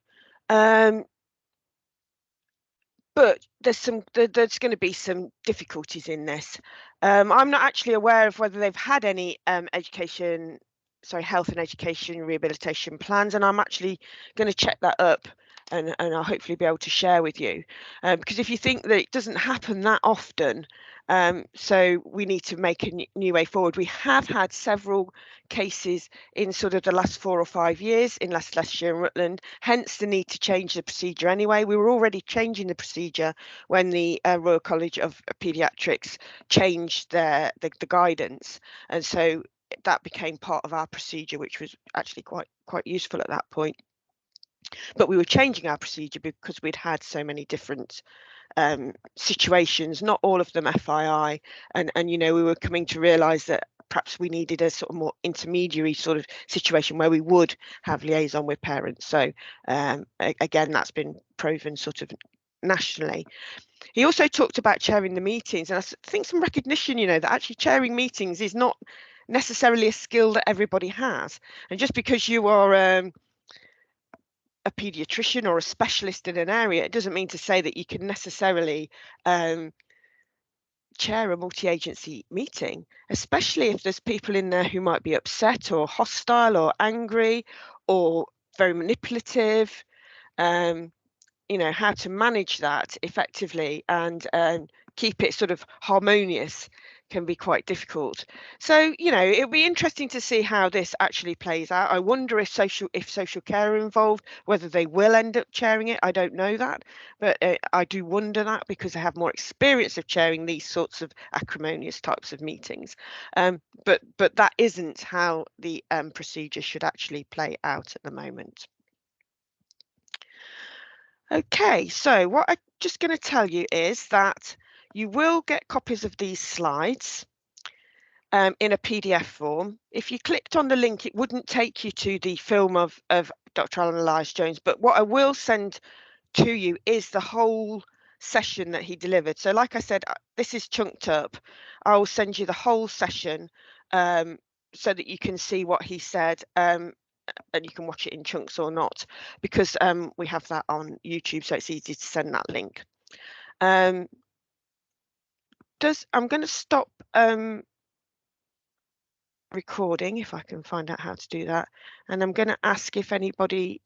But there's going to be some difficulties in this. I'm not actually aware of whether they've had any health and education rehabilitation plans, and I'm actually going to check that up, and I'll hopefully be able to share with you. Because if you think that it doesn't happen that often, so we need to make a new way forward. We have had several cases in sort of the last 4 or 5 years in Leicestershire and Rutland, hence the need to change the procedure anyway. We were already changing the procedure when the Royal College of Paediatrics changed the guidance, and so that became part of our procedure, which was actually quite useful at that point. But we were changing our procedure because we'd had so many different situations, not all of them FII, and we were coming to realise that perhaps we needed a sort of more intermediary sort of situation where we would have liaison with parents. So again, that's been proven sort of nationally. He also talked about chairing the meetings, and I think some recognition, that actually chairing meetings is not necessarily a skill that everybody has. And just because you are a paediatrician or a specialist in an area, it doesn't mean to say that you can necessarily chair a multi-agency meeting, especially if there's people in there who might be upset or hostile or angry or very manipulative. How to manage that effectively and keep it sort of harmonious can be quite difficult. So it'll be interesting to see how this actually plays out. I wonder if social care are involved, whether they will end up chairing it. I don't know that, but I do wonder that because I have more experience of chairing these sorts of acrimonious types of meetings. But that isn't how the procedure should actually play out at the moment. Okay, so what I'm just going to tell you is that you will get copies of these slides in a PDF form. If you clicked on the link, it wouldn't take you to the film of Dr. Alun Elias Jones, but what I will send to you is the whole session that he delivered. So like I said, this is chunked up. I'll send you the whole session so that you can see what he said, and you can watch it in chunks or not, because we have that on YouTube, so it's easy to send that link. I'm going to stop recording if I can find out how to do that, and I'm going to ask if anybody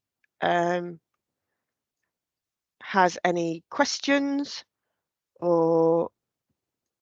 has any questions or